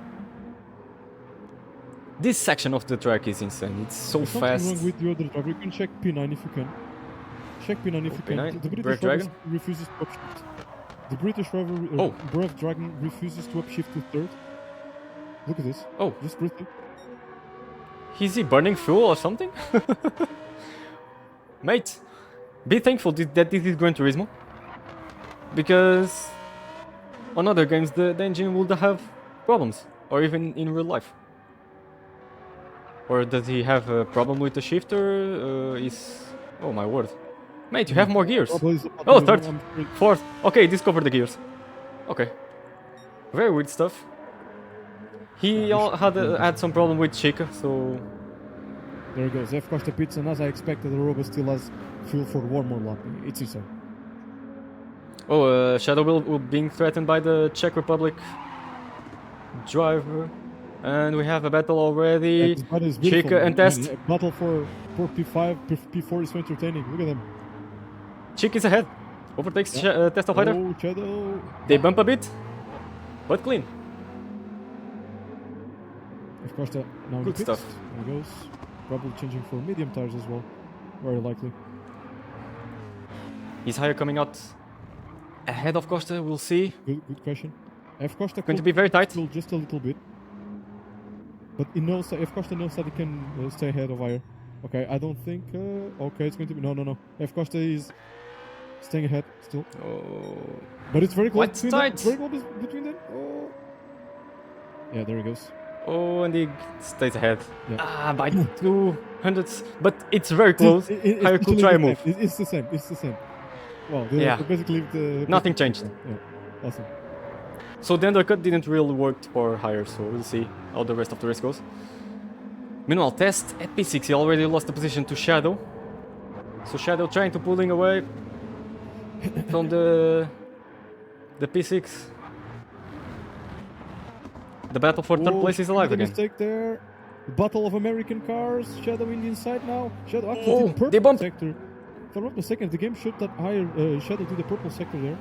This section of the track is insane. It's so There's fast. something wrong with the other driver. You can check P9 if you can. Check P9 if you can. The British driver refuses to upshift. The British driver, Breath Dragon, refuses to upshift to 3rd. Look at this. Oh. Just briefly. Is he burning fuel or something? Mate, be thankful that this is Gran Turismo. Because on other games the engine would have problems. Or even in real life. Or does he have a problem with the shifter? Oh my word. Mate, you have more gears. Oh, 3rd, 4th. Okay, discover the gears. Okay. Very weird stuff. He had some problem with Chica, so... There he goes, F Costa pits, and as I expected, the Aroba still has fuel for one more lap. It's insane. Oh, Shadow will being threatened by the Czech Republic driver. And we have a battle already. Chica and Test. Battle for P5, P4 is so entertaining. Look at them. Chica is ahead. Overtakes Test Fighter. Oh, Shadow. They bump a bit, but clean. Of course, now good stuff. There he goes. Probably changing for medium tires as well. Very likely. Is Higher coming out ahead of Costa? We'll see. Good question. F Costa going to be very tight. Just a little bit. But he knows that F Costa knows that he can stay ahead of Higher. Okay, I don't think. Okay, it's going to be no. F Costa is staying ahead still. Oh, but it's very close. Quite tight. Very close between them. Oh. Yeah, there he goes. Oh, and he stays ahead. Yeah. By 200s, but it's very close. Higher could try a move. It's the same. Well, basically nothing changed. Yeah, awesome. So the undercut didn't really work for Higher, so we'll see how the rest of the race goes. Meanwhile, Test at P6, he already lost the position to Shadow. So Shadow trying to pulling away from the P6. The battle for 3rd place is alive again. Mistake there. The battle of American cars. Shadow in the inside now. Shadow actually did purple they bumped. sector. If I'm not mistaken, the game showed that Shadow did the purple sector there.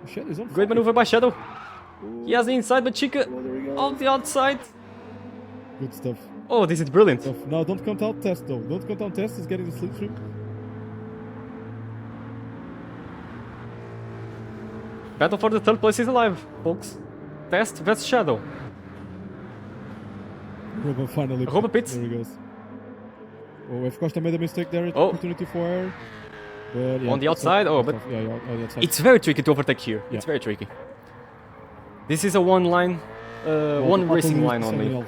Shadow is on fire. Great maneuver by Shadow. He has the inside, but Chica Oh, there we go. on the outside. Good stuff. Oh, this is brilliant. Now, don't count out Test, though. Don't count out Test. He's getting the slipstream. Battle for the third place is alive, folks. Test vs Shadow. Robo finally. Robo pits. There he goes. Oh, if Costa made a mistake there, Oh. opportunity for error. But yeah, On the outside? Oh, but yeah, on the outside. it's very tricky to overtake here. Yeah. It's very tricky. This is a one line, one racing line only.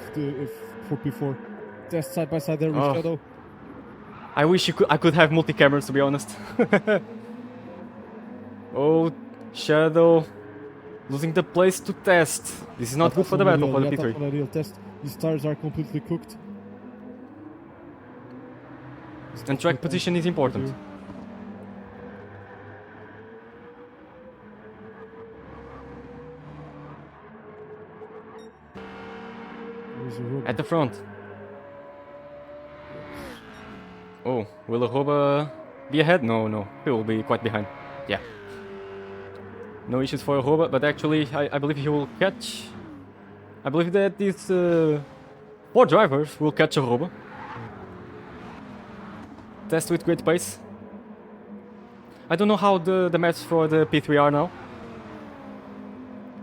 For P4. Test side by side there with Oh. Shadow. I wish I could have multi-cameras, to be honest. Oh, Shadow losing the place to Test. This is not good for the battle for the P3. Not ideal. Test. These tires are completely cooked. And track position is important. At the front. Oh, will Arroba be ahead? No, he will be quite behind. Yeah. No issues for Arroba, but actually I believe he will catch. I believe that these 4 drivers will catch Arroba. Test with great pace. I don't know how the maps for the P3 are now.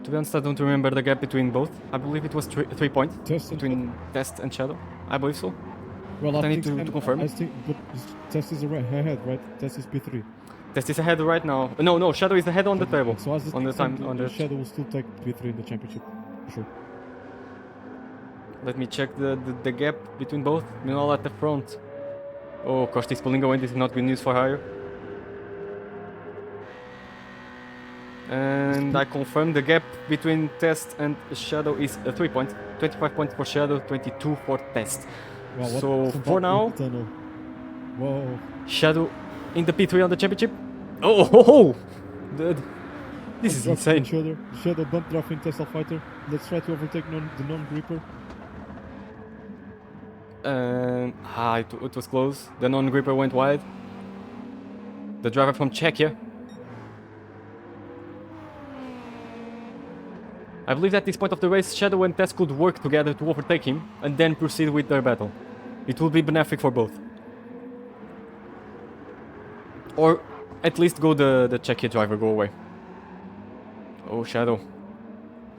To be honest, I don't remember the gap between both. I believe it was 3 points between Test and Shadow. I believe so. Well, I need to confirm. I think, but Test is ahead, right? Test is P3. Test is ahead right now. No, Shadow is ahead on the table. So as on the time, on the Shadow will still take P3 in the championship, for sure. Let me check the gap between both. Meanwhile, at the front. Oh, Costa is pulling away. This is not good news for Hire. And I confirm the gap between Test and Shadow is 3 points. 25 points for Shadow, 22 for Test. Wow, so for now, whoa. Shadow in the P3 on the championship. Oh! This is insane. Shadow bump dropping Tesla Fighter. Let's try to overtake the non-gripper. It was close. The non-gripper went wide. The driver from Czechia. I believe at this point of the race, Shadow and Test could work together to overtake him and then proceed with their battle. It will be benefic for both. Or at least go the Czechia driver go away. Oh, Shadow.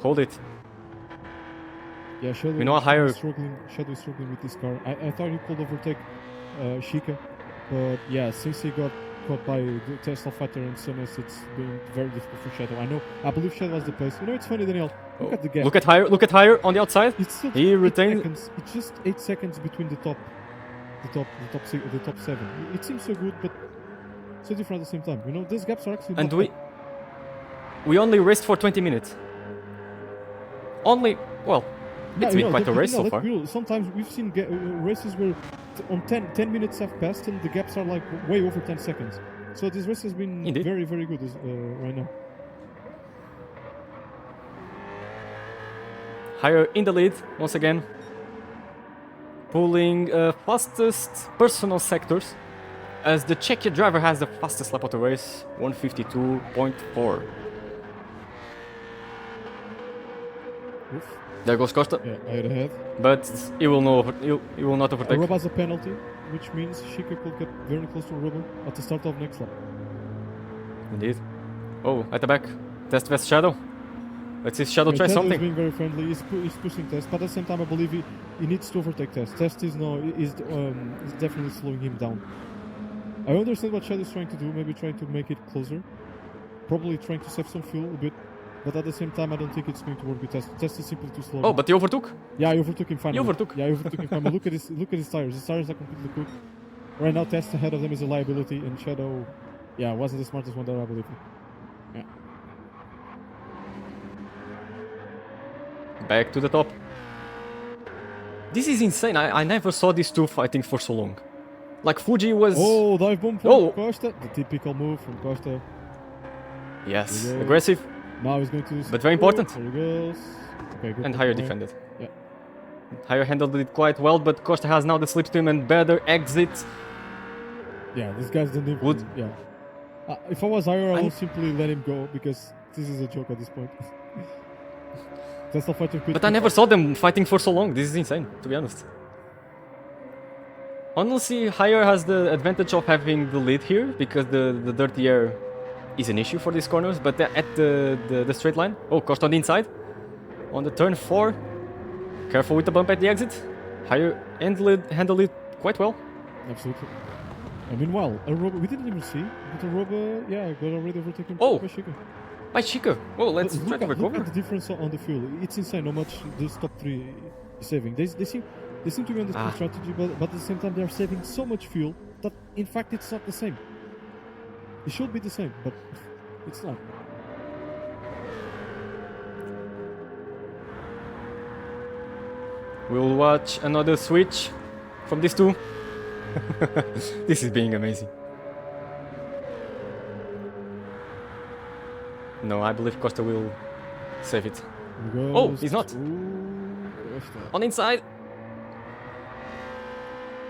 Hold it. Yeah, Shadow, you know, Shadow is struggling with this car. I thought he could overtake Shika, but yeah, since he got caught by the Tesla Fighter and Summers, it's been very difficult for Shadow. I believe Shadow has the pace. You know, it's funny, Daniel. Look at the gap. Look at Hire on the outside. It's still he retains. It's just 8 seconds between the top 7. It seems so good, but so different at the same time. You know, these gaps are actually. And we only raced for 20 minutes. Only, well, it's been quite a race so far. Sometimes we've seen races where on 10 minutes have passed and the gaps are like way over 10 seconds. So this race has been very, very good right now. Higher in the lead once again. Pulling fastest personal sectors, as the Czechia driver has the fastest lap of the race, 152.4. There goes Costa. Yeah, ahead. But he will not overtake. Robo has a penalty, which means Shika could get very close to Robo at the start of next lap. Indeed. Oh, at the back. Test vs Shadow. Let's see Shadow try something. He's being very friendly. He's pushing Test, but at the same time, I believe he needs to overtake Test. Test is definitely slowing him down. I understand what Shadow is trying to do. Maybe trying to make it closer. Probably trying to save some fuel a bit. But at the same time, I don't think it's going to work with Test. Test is simply too slow. Oh, but he overtook? Yeah, he overtook him finally. He overtook? Yeah, he overtook him finally. Look at his tires. His tires are completely cooked. Right now, Test ahead of them is a liability, and Shadow, yeah, wasn't the smartest one there, I believe. Yeah. Back to the top. This is insane. I never saw these two fighting for so long. Like Fuji was... Oh, dive bomb from Costa. The typical move from Costa. Yes, aggressive. Now he's going to... But very important. There he goes. Okay, good. And Higher defended. Yeah. Higher handled it quite well, but Costa has now the slipstream and better exit. Yeah, this guy's the new... Yeah. If I was Higher, I would simply let him go, because this is a joke at this point. Tesla fighter quit. But I never saw them fighting for so long. This is insane, to be honest. Honestly, Higher has the advantage of having the lead here because the dirty air is an issue for these corners. But at the straight line, oh, Costa on the inside, on the turn 4. Careful with the bump at the exit. Higher handled it quite well. Absolutely. And meanwhile, Aruba, we didn't even see, but Aruba, yeah, got already overtaken Oh. by Chica. By Chica. Well, let's try to Look recover. at the difference on the fuel. It's insane how much this top 3 is saving. They seem to be on the same strategy, but at the same time they are saving so much fuel that in fact it's not the same. It should be the same, but it's not. We'll watch another switch from these two. This is being amazing. No, I believe Costa will save it. Oh, he's not. On the inside.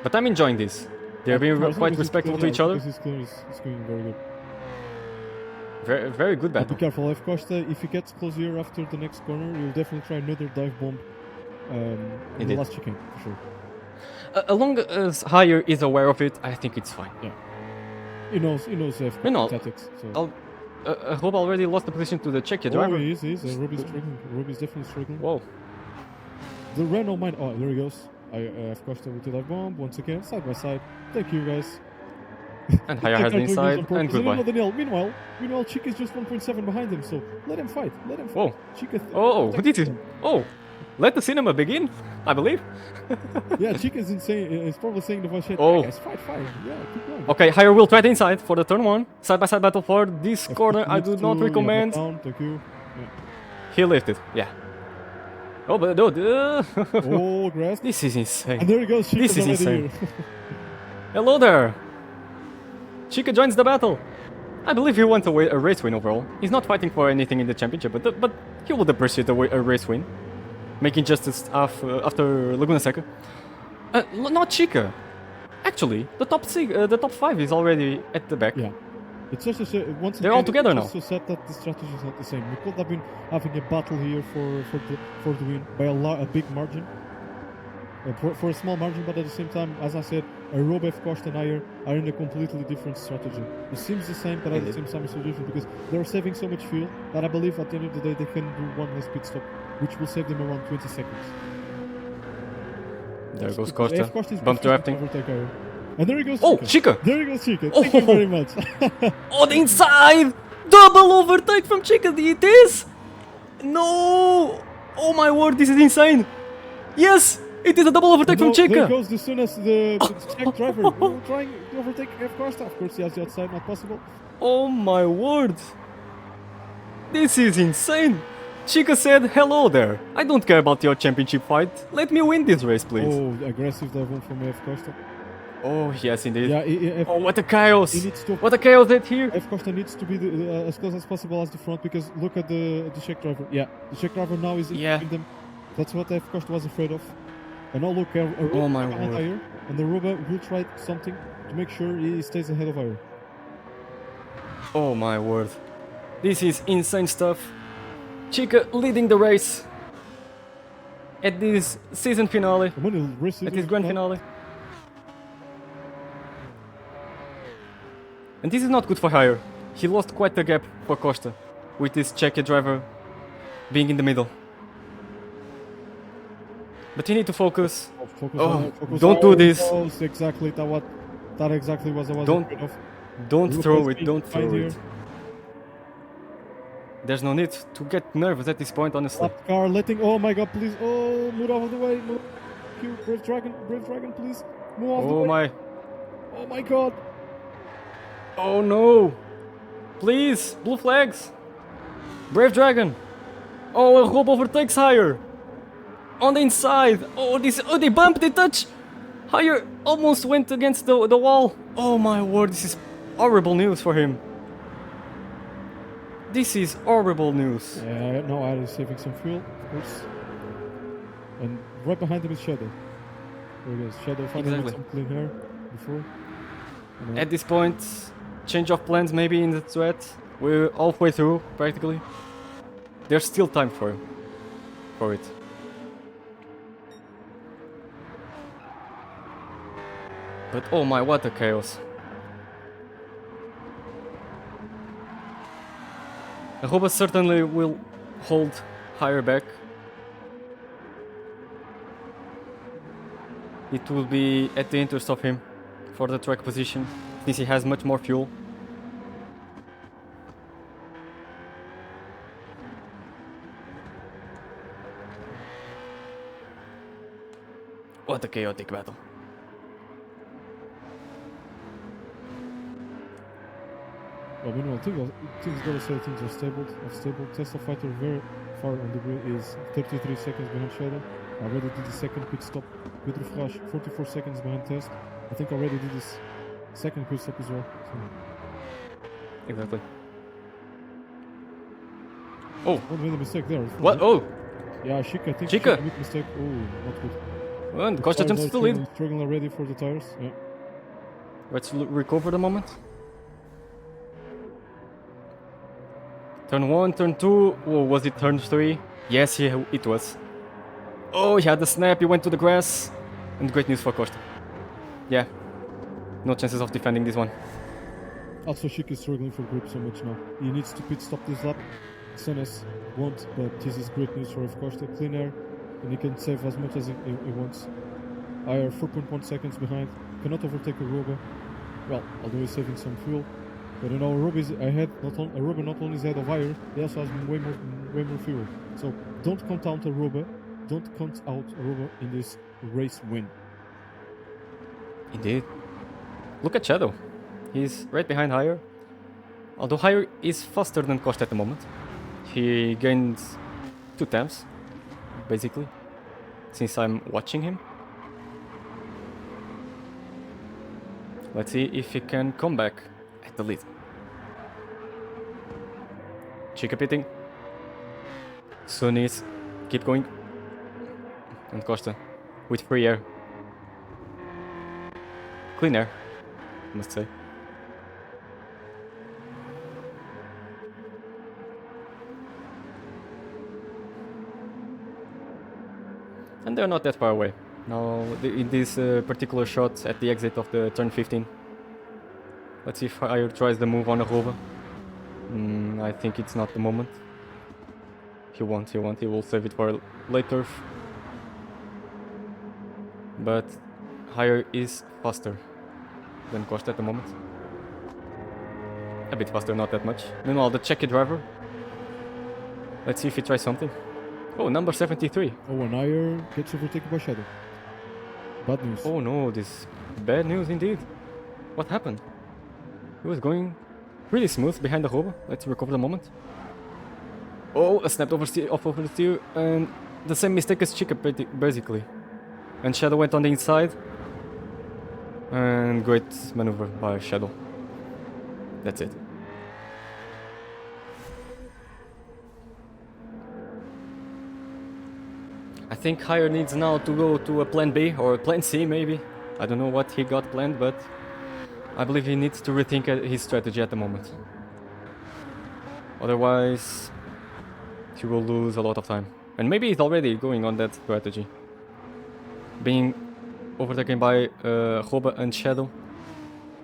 But I'm enjoying this. They're being quite respectful to each other. It's going very good. Very good But battle. be careful, if Costa, if he gets close here after the next corner, he'll definitely try another dive bomb in the last chicane, for sure. As long as Higher is aware of it, I think it's fine. Yeah. He knows tactics. So. I hope already lost the position to the Czechia driver. Oh, he is. Ruby's struggling. Ruby's definitely struggling. Whoa. The Renault mine. Oh, there he goes. I have Costa with the dive bomb once again, side by side. Thank you, guys. And Higher has the inside, and goodbye. Meanwhile, Chica is just 1.7 behind him, so let him fight. Let him fight. Whoa. Chica. Oh, what did he? Oh, let the cinema begin, I believe. Yeah, Chica's insane. Is probably saying the voice chat. Oh. Hey guys, fight. Yeah, keep going. Okay, Higher will try the inside for the turn 1. Side-by-side battle for this corner, I do not recommend. Down, thank you. Yeah. He lifted, yeah. Oh, but no. Oh, grass. This is insane. And there he goes. Chica's This is already insane. here. Hello there. Chica joins the battle. I believe he wants a race win overall. He's not fighting for anything in the championship, but he would appreciate a race win. Making justice after Laguna Seca. Not Chica. Actually, the top 5 is already at the back. Yeah. It's just once they're again, all together now. It's also said that the strategy is not the same. We could have been having a battle here for the win by a big margin. For a small margin, but at the same time, as I said, Aruba, Costa and Ayer are in a completely different strategy. It seems the same, but at the same time it's so different because they're saving so much fuel that I believe at the end of the day they can do one less pit stop, which will save them around 20 seconds. There goes Costa. Bump drafting. And there he goes. Oh, Chica! There he goes, Chica. Thank you very much. On the inside! Double overtake from Chica. It is! No! Oh my word, this is insane! Yes! It is a double overtake from Chica! There goes as soon as the Czech driver trying to overtake Costa. Of course, he has the outside, not possible. Oh my word! This is insane! Chica said, hello there. I don't care about your championship fight. Let me win this race, please. Oh, aggressive dive bomb from F Costa. Oh, yes, indeed. Yeah, oh, what a chaos! He needs to, what a chaos that here! F Costa needs to be as close as possible as the front because look at the Czech driver. Yeah, the Czech driver now is in them. That's what F Costa was afraid of. And now look, oh my word. Ayer, and the Ruba will try something to make sure he stays ahead of Ayer. Oh my word. This is insane stuff. Chica leading the race at this season finale, at this grand finale. And this is not good for Higher. He lost quite the gap for Costa, with this Czech driver being in the middle. But you need to focus. Focus don't do this. Exactly that exactly was afraid of. Don't throw it. There's no need to get nervous at this point, honestly. That car letting. Oh my God! Please. Oh, move out of the way. Move. Brave Dragon, please. Move out of the way. Oh my God. Oh no. Please, blue flags. Brave Dragon. Oh, a Rob overtakes Higher. On the inside. Oh, they bumped, they touch. Higher almost went against the wall. Oh my word, this is horrible news for him. This is horrible news. Yeah, no, I is saving some fuel, of course. And right behind him is Shadow. There he goes. Shadow finally some clean hair before. At this point, change of plans maybe in the threat. We're halfway through, practically. There's still time for him. for it. But oh my, what a chaos. Arroba certainly will hold higher back. It will be at the interest of him for the track position, since he has much more fuel. What a chaotic battle. Well, meanwhile, things gotta say things are stable. Tesla Fighter very far on the grid is 33 seconds behind Shadow. Already did the second pit stop. Pedro Flash 44 seconds behind Test. I think already did this second pit stop as well. So. Exactly. Oh! What made a mistake there? What? Oh! Yeah, Chica, I think Chica! Chica made a mistake. Oh, not good. Well, and Costa Tires jumps are to the lead. struggling already for the tires. Yeah. Let's recover the moment. Turn 1, turn 2. Oh, was it turn 3? Yes, it was. Oh, he had the snap, he went to the grass. And great news for Costa. Yeah. No chances of defending this one. Also, Chica is struggling for grip so much now. He needs to pit stop this lap. Sones won't, but this is great news for Costa. Clean air, and he can save as much as he wants. Ayer 4.1 seconds behind. Cannot overtake Aruba. Well, although he's saving some fuel. But you know, Aruba is ahead. Aruba not only is ahead of Ayer, he also has way more fuel. So don't count out Aruba. Don't count out Aruba in this race win. Indeed. Look at Shadow. He's right behind Higher. Although Higher is faster than Costa at the moment. He gained 2 times, basically, since I'm watching him. Let's see if he can come back at the lead. Chica pitting. Sunis, keep going. And Costa with free air. Clean air, I must say. And they're not that far away. Now, in this particular shot at the exit of the turn 15. Let's see if Higher tries the move on Aruba. I think it's not the moment. He won't. He will save it for later. But Higher is faster than Costa at the moment. A bit faster, not that much. Meanwhile, the Czech driver. Let's see if he tries something. Oh, number 73. Oh, and Ayer gets overtaken by Shadow. Bad news. Oh no, this bad news indeed. What happened? He was going pretty smooth behind the Aruba. Let's recover the moment. Oh, a snapped off over the steer, and the same mistake as Chica basically. And Shadow went on the inside. And great maneuver by Shadow. That's it. I think Higher needs now to go to a plan B or a plan C maybe. I don't know what he got planned, but I believe he needs to rethink his strategy at the moment. Otherwise, he will lose a lot of time. And maybe he's already going on that strategy. Being overtaken by Roba and Shadow.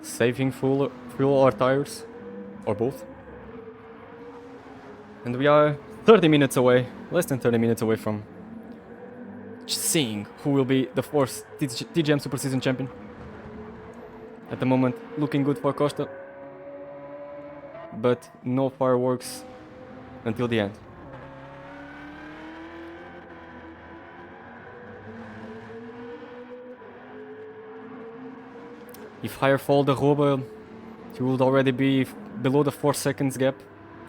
Saving fuel or tires. Or both. And we are 30 minutes away. Less than 30 minutes away from seeing who will be the 4th TGM Super Season champion. At the moment, looking good for Costa. But no fireworks until the end. If Higher fall the Roba, he would already be below the 4 seconds gap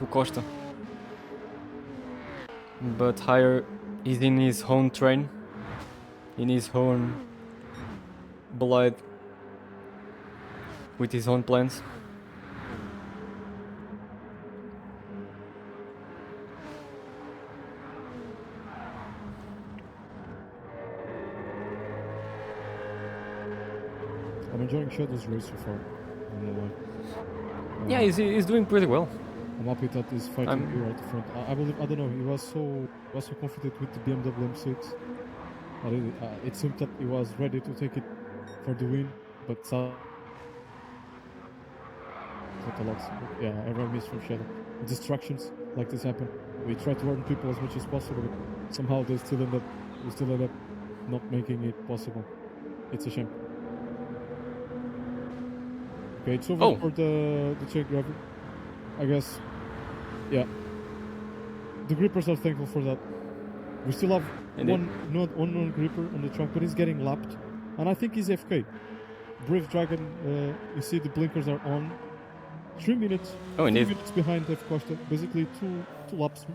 to Costa. But Higher is in his own train, in his own blood, with his own plans. I'm enjoying Shadow's race so far. Yeah, he's doing pretty well. I'm happy that he's fighting I'm- here at the front. I believe, I don't know, he was so confident with the BMW M6. It seemed that he was ready to take it for the win, but not a lot. Yeah, everyone missed from Shadow. Distractions like this happen. We try to warn people as much as possible, but somehow we still end up not making it possible. It's a shame. Okay, it's over Oh. for the Czech driver. I guess, yeah. The grippers are thankful for that. We still have Indeed. one non-gripper on the track, but he's getting lapped, and I think he's FK. Brave Dragon, you see the blinkers are on. 3 minutes. Oh, 3 indeed. minutes behind F Costa. Basically two laps,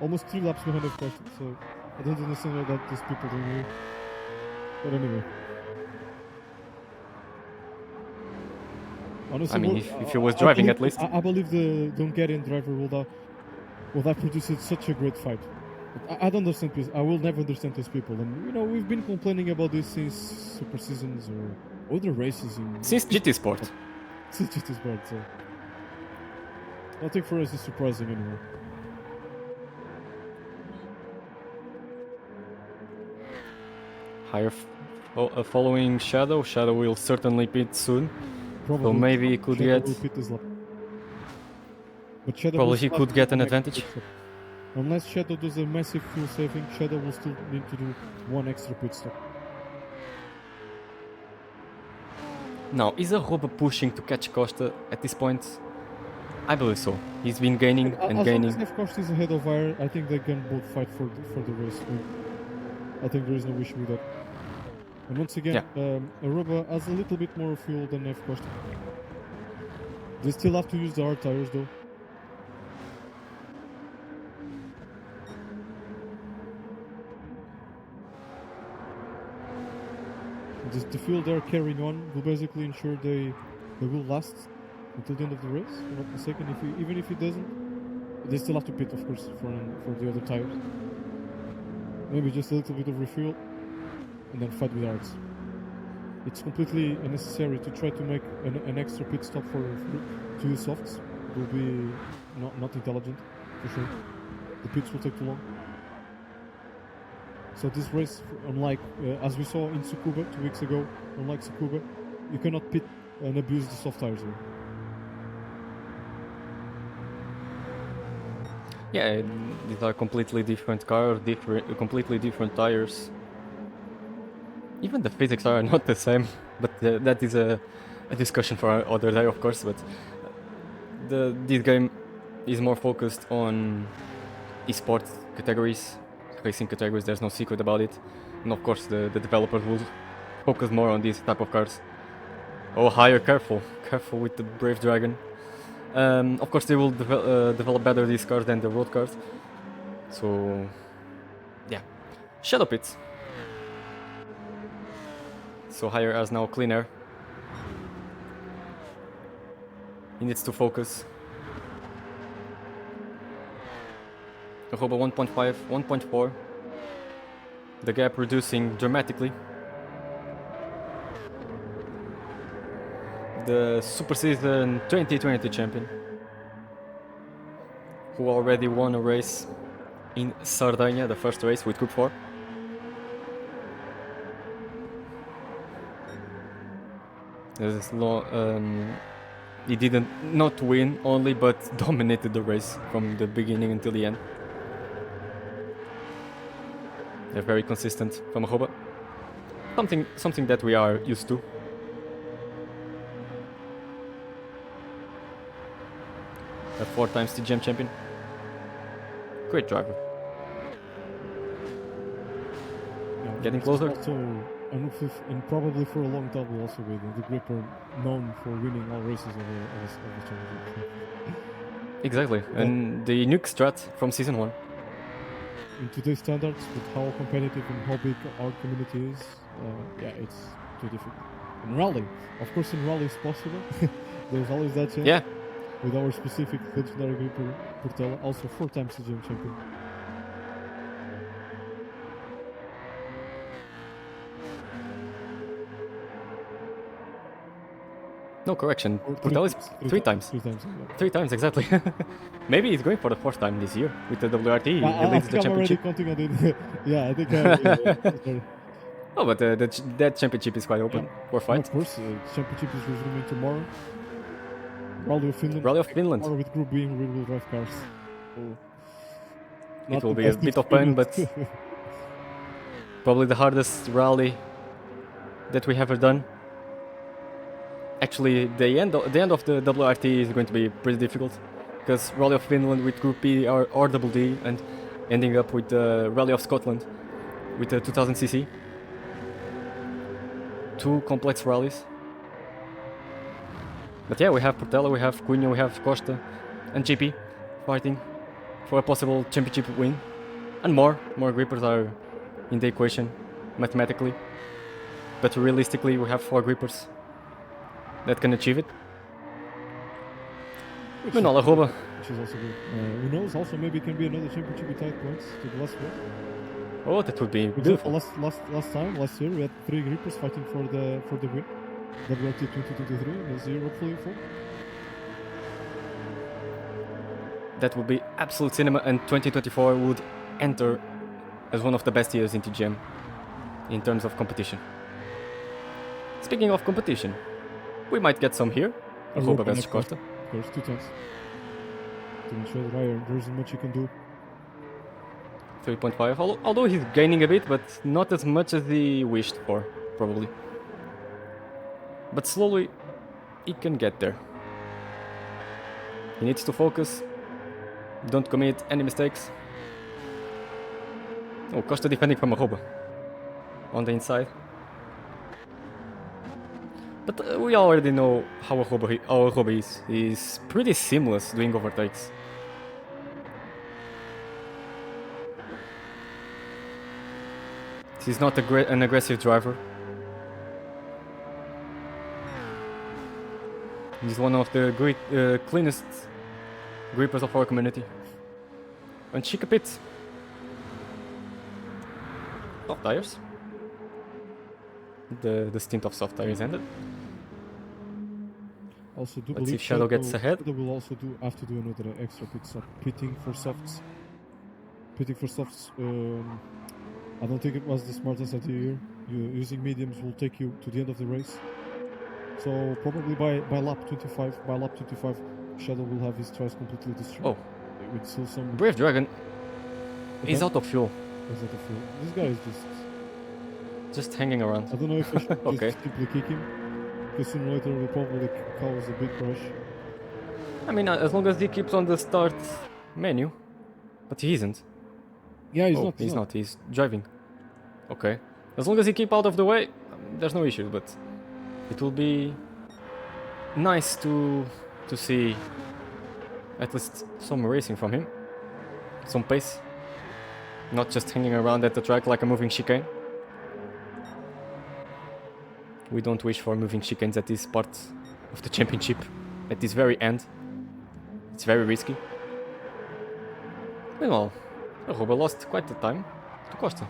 almost 3 laps behind F Costa. So I don't understand what that these people doing here. But anyway. Honestly, I mean, if he was driving at least. I believe the Hungarian driver will have produced such a great fight. I don't understand this. I will never understand these people. And we've been complaining about this since Super Seasons or other races in Since GT Sport. since GT Sport. So nothing for us is surprising anymore. Higher following Shadow. Shadow will certainly pit soon. Probably, So maybe he could Shadow get. will pit this lap. But Shadow Probably will he still could have get to an make a advantage. pit stop. Unless Shadow does a massive fuel saving, Shadow will still need to do one extra pit stop. Now, is Arroba pushing to catch Costa at this point? I believe so. He's been gaining and as gaining. long as Costa is ahead of Iron, I think they can both fight for the race. I think there is no issue with that. And once again, Aruba has a little bit more fuel than F Costa. They still have to use the hard tires though. Just the fuel they're carrying on will basically ensure they will last until the end of the race. If I'm not mistaken. Even if it doesn't, they still have to pit, of course, for the other tires. Maybe just a little bit of refuel, and then fight with hards. It's completely unnecessary to try to make an extra pit stop to use softs. It will be not intelligent, for sure. The pits will take too long. So this race, unlike as we saw in Tsukuba 2 weeks ago, unlike Tsukuba, you cannot pit and abuse the soft tires here. Yeah, these are completely different cars, completely different tires. Even the physics are not the same, but that is a discussion for another day, of course. But this game is more focused on esports categories, racing categories. There's no secret about it, and of course the developers will focus more on these type of cars. Oh, higher, careful with the Brave Dragon. Of course, they will develop better these cars than the road cars. So, yeah. Shadow Pits. So Higher has now clean air. He needs to focus. Robo 1.5, 1.4. The gap reducing dramatically. The Super Season 2020 champion, who already won a race in Sardinia, the first race with Group 4. He didn't not win only, but dominated the race from the beginning until the end. They're very consistent from Roba. Something that we are used to. A 4-time TGM champion. Great driver. Yeah, Getting it's closer. Also, and probably for a long time will also be the gripper known for winning all races of the championship. Exactly, and the nuke strat from season 1. In today's standards, with how competitive and how big our community is, yeah, it's too difficult. In rally, of course, in rally it's possible. There's always that chance. Yeah. With our specific legendary gripper Portela, also 4-time TGM champion. No correction. Or Portal is three times. 3 times. Yeah. 3 times exactly. Maybe he's going for the 4th time this year with the WRT. He I leads the think I'm already championship. counting on it. Yeah, I think sorry. Oh, but that championship is quite open for And fight. of course, championship is resuming tomorrow. Rally of Finland. Rally of Finland. Tomorrow with Group B and rear-wheel drive cars. So, It not will the be a best bit of pain, but experience. probably the hardest rally that we have ever done. Actually, the end of the WRT is going to be pretty difficult because Rally of Finland with Group B or Double D and ending up with the Rally of Scotland with the 2000cc. 2 complex rallies. But yeah, we have Portela, we have Cunha, we have Costa and JP fighting for a possible championship win. And more grippers are in the equation mathematically. But realistically, we have 4 grippers that can achieve it. Manuel Arroba. Which is also good. Who knows? Also, maybe it can be another championship with tight points to the last one. Oh, that would be For beautiful. example, last year we had 3 grippers fighting for the win. WRT 2023 and this year hopefully 4. That would be absolute cinema, and 2024 would enter as one of the best years in TGM in terms of competition. Speaking of competition, we might get some here. Arroba versus Costa. Of course, 2 times. To ensure that there isn't much you can do. 3.5, although he's gaining a bit, but not as much as he wished for, probably. But slowly, he can get there. He needs to focus, don't commit any mistakes. Oh, Costa defending from Arroba on the inside. But we already know how Arroba is. He's pretty seamless doing overtakes. He's not an aggressive driver. He's one of the cleanest grippers of our community. And Chica Pit. Soft tires. The stint of soft tires ended. Also, do Let's see believe if Shadow gets ahead. Shadow will also have to do another extra pit stop. Pitting for softs. I don't think it was the smartest idea here. Using mediums will take you to the end of the race. So probably by lap 25, Shadow will have his tires completely destroyed. Oh, with still some. Brave Dragon is out of fuel. Is out of fuel. This guy is just hanging around. I don't know if I should Okay. just simply kick him, because sooner or later it will probably cause a big crash. I mean, as long as he keeps on the start menu, but he isn't. Yeah, he's Oh, not. he's not. He's driving. Okay. As long as he keep out of the way, there's no issue. But it will be nice to see at least some racing from him, some pace, not just hanging around at the track like a moving chicane. We don't wish for moving chicanes at this part of the championship, at this very end. It's very risky. Meanwhile, Arroba lost quite the time to Costa.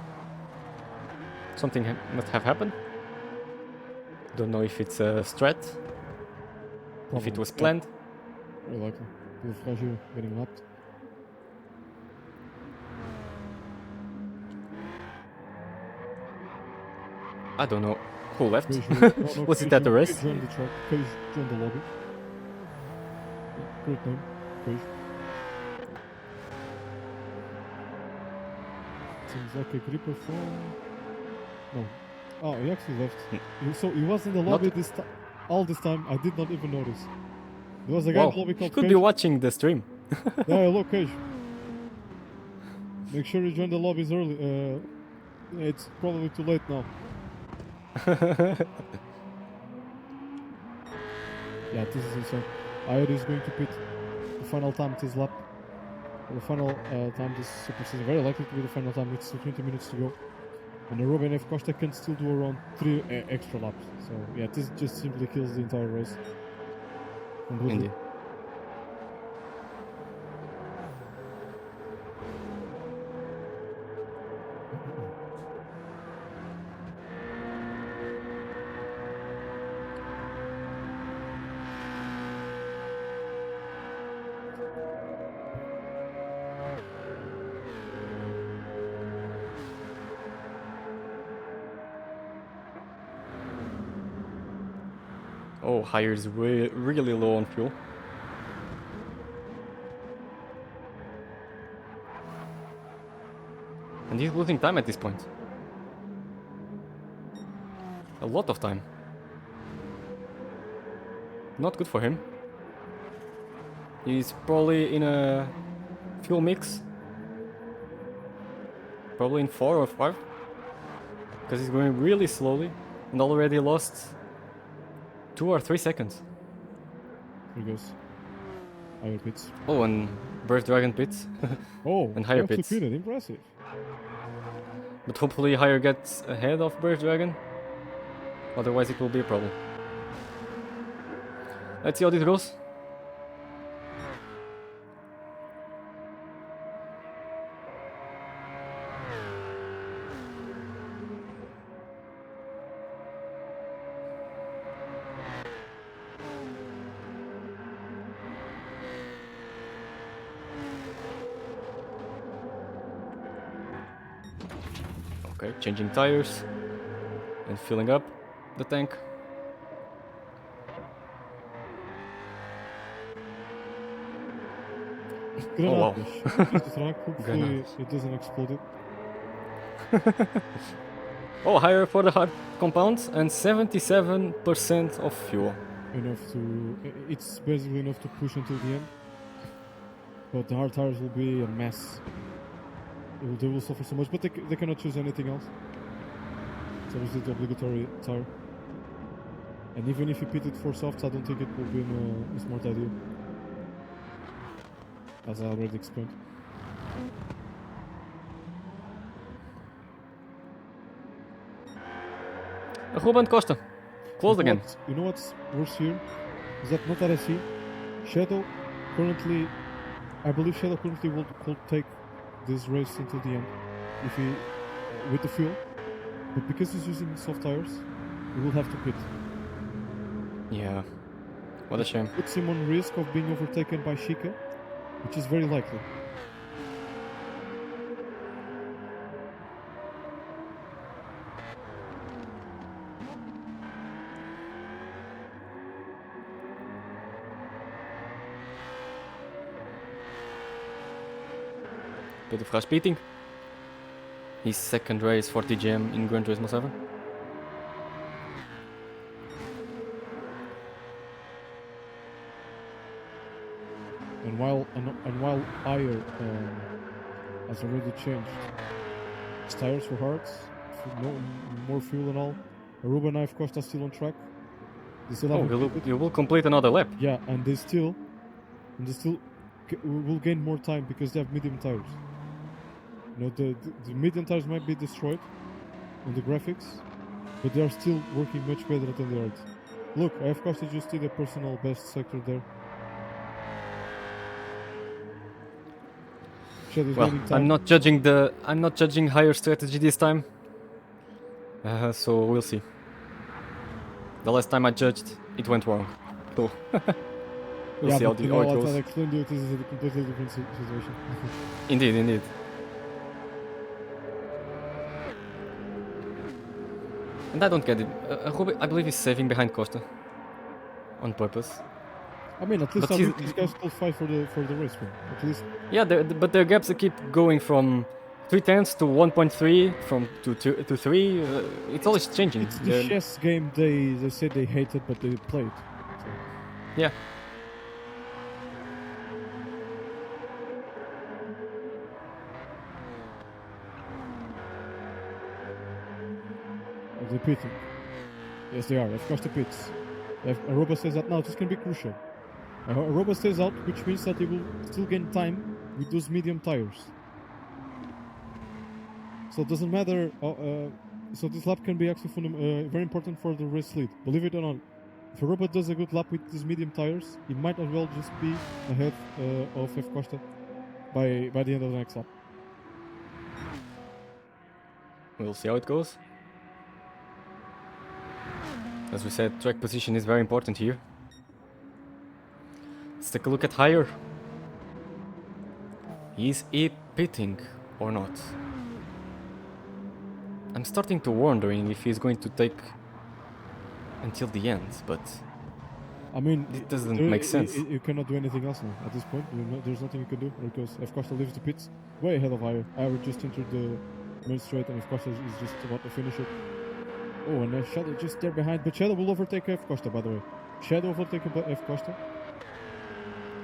Something must have happened. Don't know if it's a strat, if it was planned. Very likely. With Fajr getting lapped. I don't know who left. No, Was it at the race? Cage joined the track. Cage joined the lobby. Great name. Cage. Seems like a gripper from... No. Oh, he actually left. So he was in the lobby all this time. I did not even notice. There was a guy in the lobby You called could Cage. be watching the stream. Yeah, look, Cage. Make sure you join the lobbies early. It's probably too late now. Yeah, this is insane. Ayer is going to pit the final time at his lap. The final time this super season. Very likely to be the final time. It's still 20 minutes to go. And Arroba and F Costa can still do around 3 extra laps. So yeah, this just simply kills the entire race. Completely. Indeed. Oh, Hire is really low on fuel. And he's losing time at this point. A lot of time. Not good for him. He's probably in a fuel mix. Probably in 4 or 5. Because he's going really slowly and already lost 2 or 3 seconds. Here goes. Higher pits. Oh, and Birth Dragon pits. Oh, And higher actually pits. pitted. Impressive. But hopefully Hire gets ahead of Birth Dragon. Otherwise it will be a problem. Let's see how this goes. Okay, changing tires and filling up the tank. Oh, wow. Use the track. Hopefully Granadas. it doesn't explode it. Oh, higher for the hard compounds and 77% of fuel. Enough to... It's basically enough to push until the end. But the hard tires will be a mess. They will suffer so much, but they cannot choose anything else. So this is the obligatory tire. And even if you pit it for softs, I don't think it will be a smart idea. As I already explained. Ruben Costa, closed again. You know what's worse here? Is that not that I see? Shadow currently... I believe Shadow currently could take this race until the end. If he... with the fuel. But because he's using soft tires, he will have to pit. Yeah, what a shame. Puts him on risk of being overtaken by Shika, which is very likely. Bit of fast beating. His second race for TGM in Gran Turismo 7. And while Ayer has already changed his tires for hards, more fuel and all, Aruba and Ive Costa still on track. They still haven't You will complete another lap. Yeah, and they still will gain more time because they have medium tires. You know, the medium tires might be destroyed on the graphics, but they are still working much better than the hards. Look, Ive Costa just did a personal best sector there. Well, I'm not judging higher strategy this time. So we'll see. The last time I judged, it went wrong. So we'll see how it goes. As I explained to you, this is a completely different situation. Indeed. And I don't get it. I believe he's saving behind Costa on purpose. I mean, at least these guys still fight for the race, man. At least. Yeah, but their gaps keep going from 3/10 to 1.3, from to 3. It's always changing. It's the chess game they said they hated, but they played. So. Yeah. Are they pitting? Yes, they are. Of course, the pits. Aruba says that now this can be crucial. Aruba stays out, which means that he will still gain time with those medium tires. So it doesn't matter. So this lap can be actually very important for the race lead. Believe it or not, if Aruba does a good lap with these medium tires, he might as well just be ahead of F. Costa by the end of the next lap. We'll see how it goes. As we said, track position is very important here. Let's take a look at higher. Is he pitting or not? I'm starting to wondering if he's going to take until the end, but I mean, It doesn't make sense. You cannot do anything else now at this point. There's nothing you can do because F Costa leaves the pits way ahead of Hire. Hire just entered the main straight and F Costa is just about to finish it. Oh, and Shadow just there behind, but Shadow will overtake F Costa, by the way. Shadow overtaking F Costa.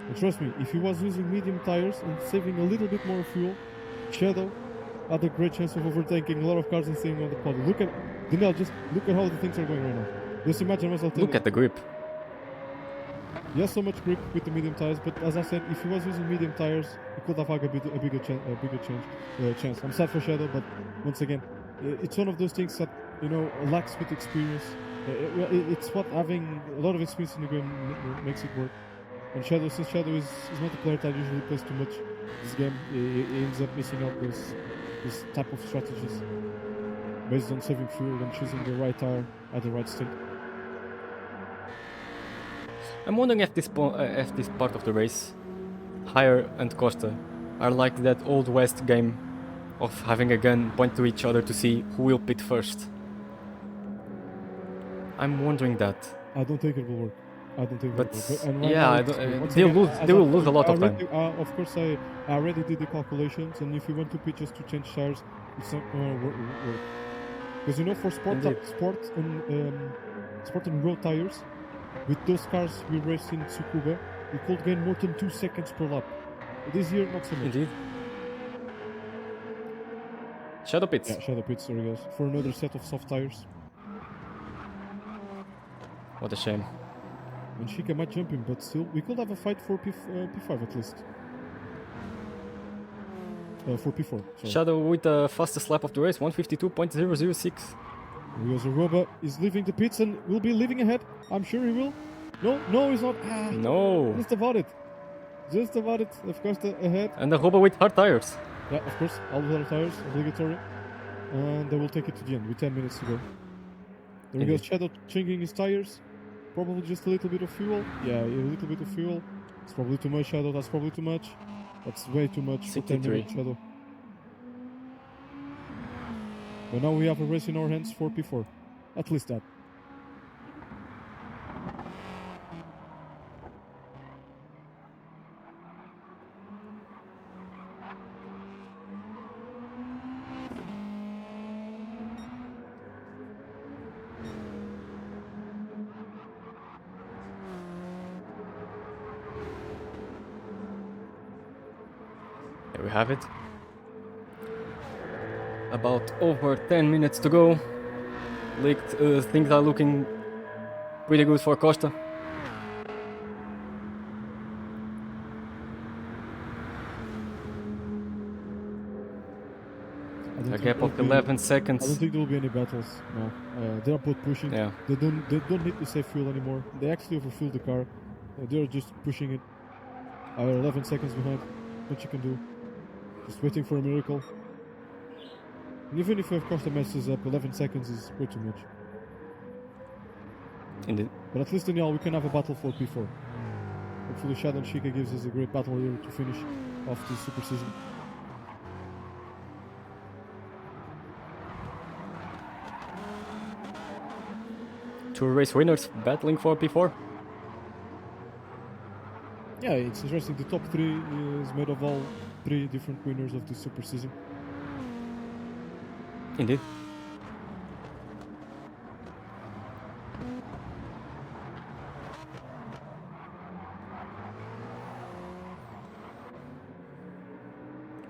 And trust me, if he was using medium tires and saving a little bit more fuel, Shadow had a great chance of overtaking a lot of cars and staying on the podium. Look at Daniel, just look at how the things are going right now. Just imagine myself. Look at the grip. He has so much grip with the medium tires, but as I said, if he was using medium tires, he could have had a bigger chance. I'm sad for Shadow, but once again, it's one of those things that lacks with experience. It's what having a lot of experience in the game makes it work. And Shadow, since Shadow is not a player that usually plays too much this game, he ends up missing out this type of strategies based on saving fuel and choosing the right tire at the right stint. I'm wondering if this part of the race, Hire and Costa, are like that old West game of having a gun point to each other to see who will pit first. I'm wondering that. I don't think it will work. I don't think it will work. But yeah, they will lose a lot of time. Of course, I already did the calculations, and if you want to pit just to change tires, it's not going to work. Because for sport and road tires, with those cars we raced in Tsukuba, we could gain more than 2 seconds per lap. This year, not so much. Indeed. Shadow pits. Yeah, Shadow pits, sorry guys. For another set of soft tires. What a shame. And Shika might jump him, but still, we could have a fight for P5 at least. For P4, sorry. Shadow with the fastest lap of the race, 152.006. Because Aroba is leaving the pits and will be leaving ahead. I'm sure he will. No, he's not. No. Just about it. Of course, ahead. And Aroba with hard tires. Yeah, of course. All the hard tires, obligatory. And they will take it to the end with 10 minutes to go. There we go. Shadow changing his tires. Probably just a little bit of fuel. Yeah, a little bit of fuel. It's probably too much, Shadow. That's probably too much. That's way too much for 10 minutes, Shadow. But now we have a race in our hands for P4. At least that. There we have it. About over 10 minutes to go. Things are looking pretty good for Costa. A gap of 11 seconds. I don't think there will be any battles. No, they are both pushing. Yeah. They don't need to save fuel anymore. They actually overfueled the car. They are just pushing it. 11 seconds behind. What you can do? Just waiting for a miracle. And even if Costa messes up, 11 seconds is way too much. Indeed. But at least in Yal we can have a battle for P4. Hopefully Shadow and Shika gives us a great battle here to finish off this super season. Two race winners battling for P4. Yeah, it's interesting. The top 3 is made of all 3 different winners of this super season. Indeed.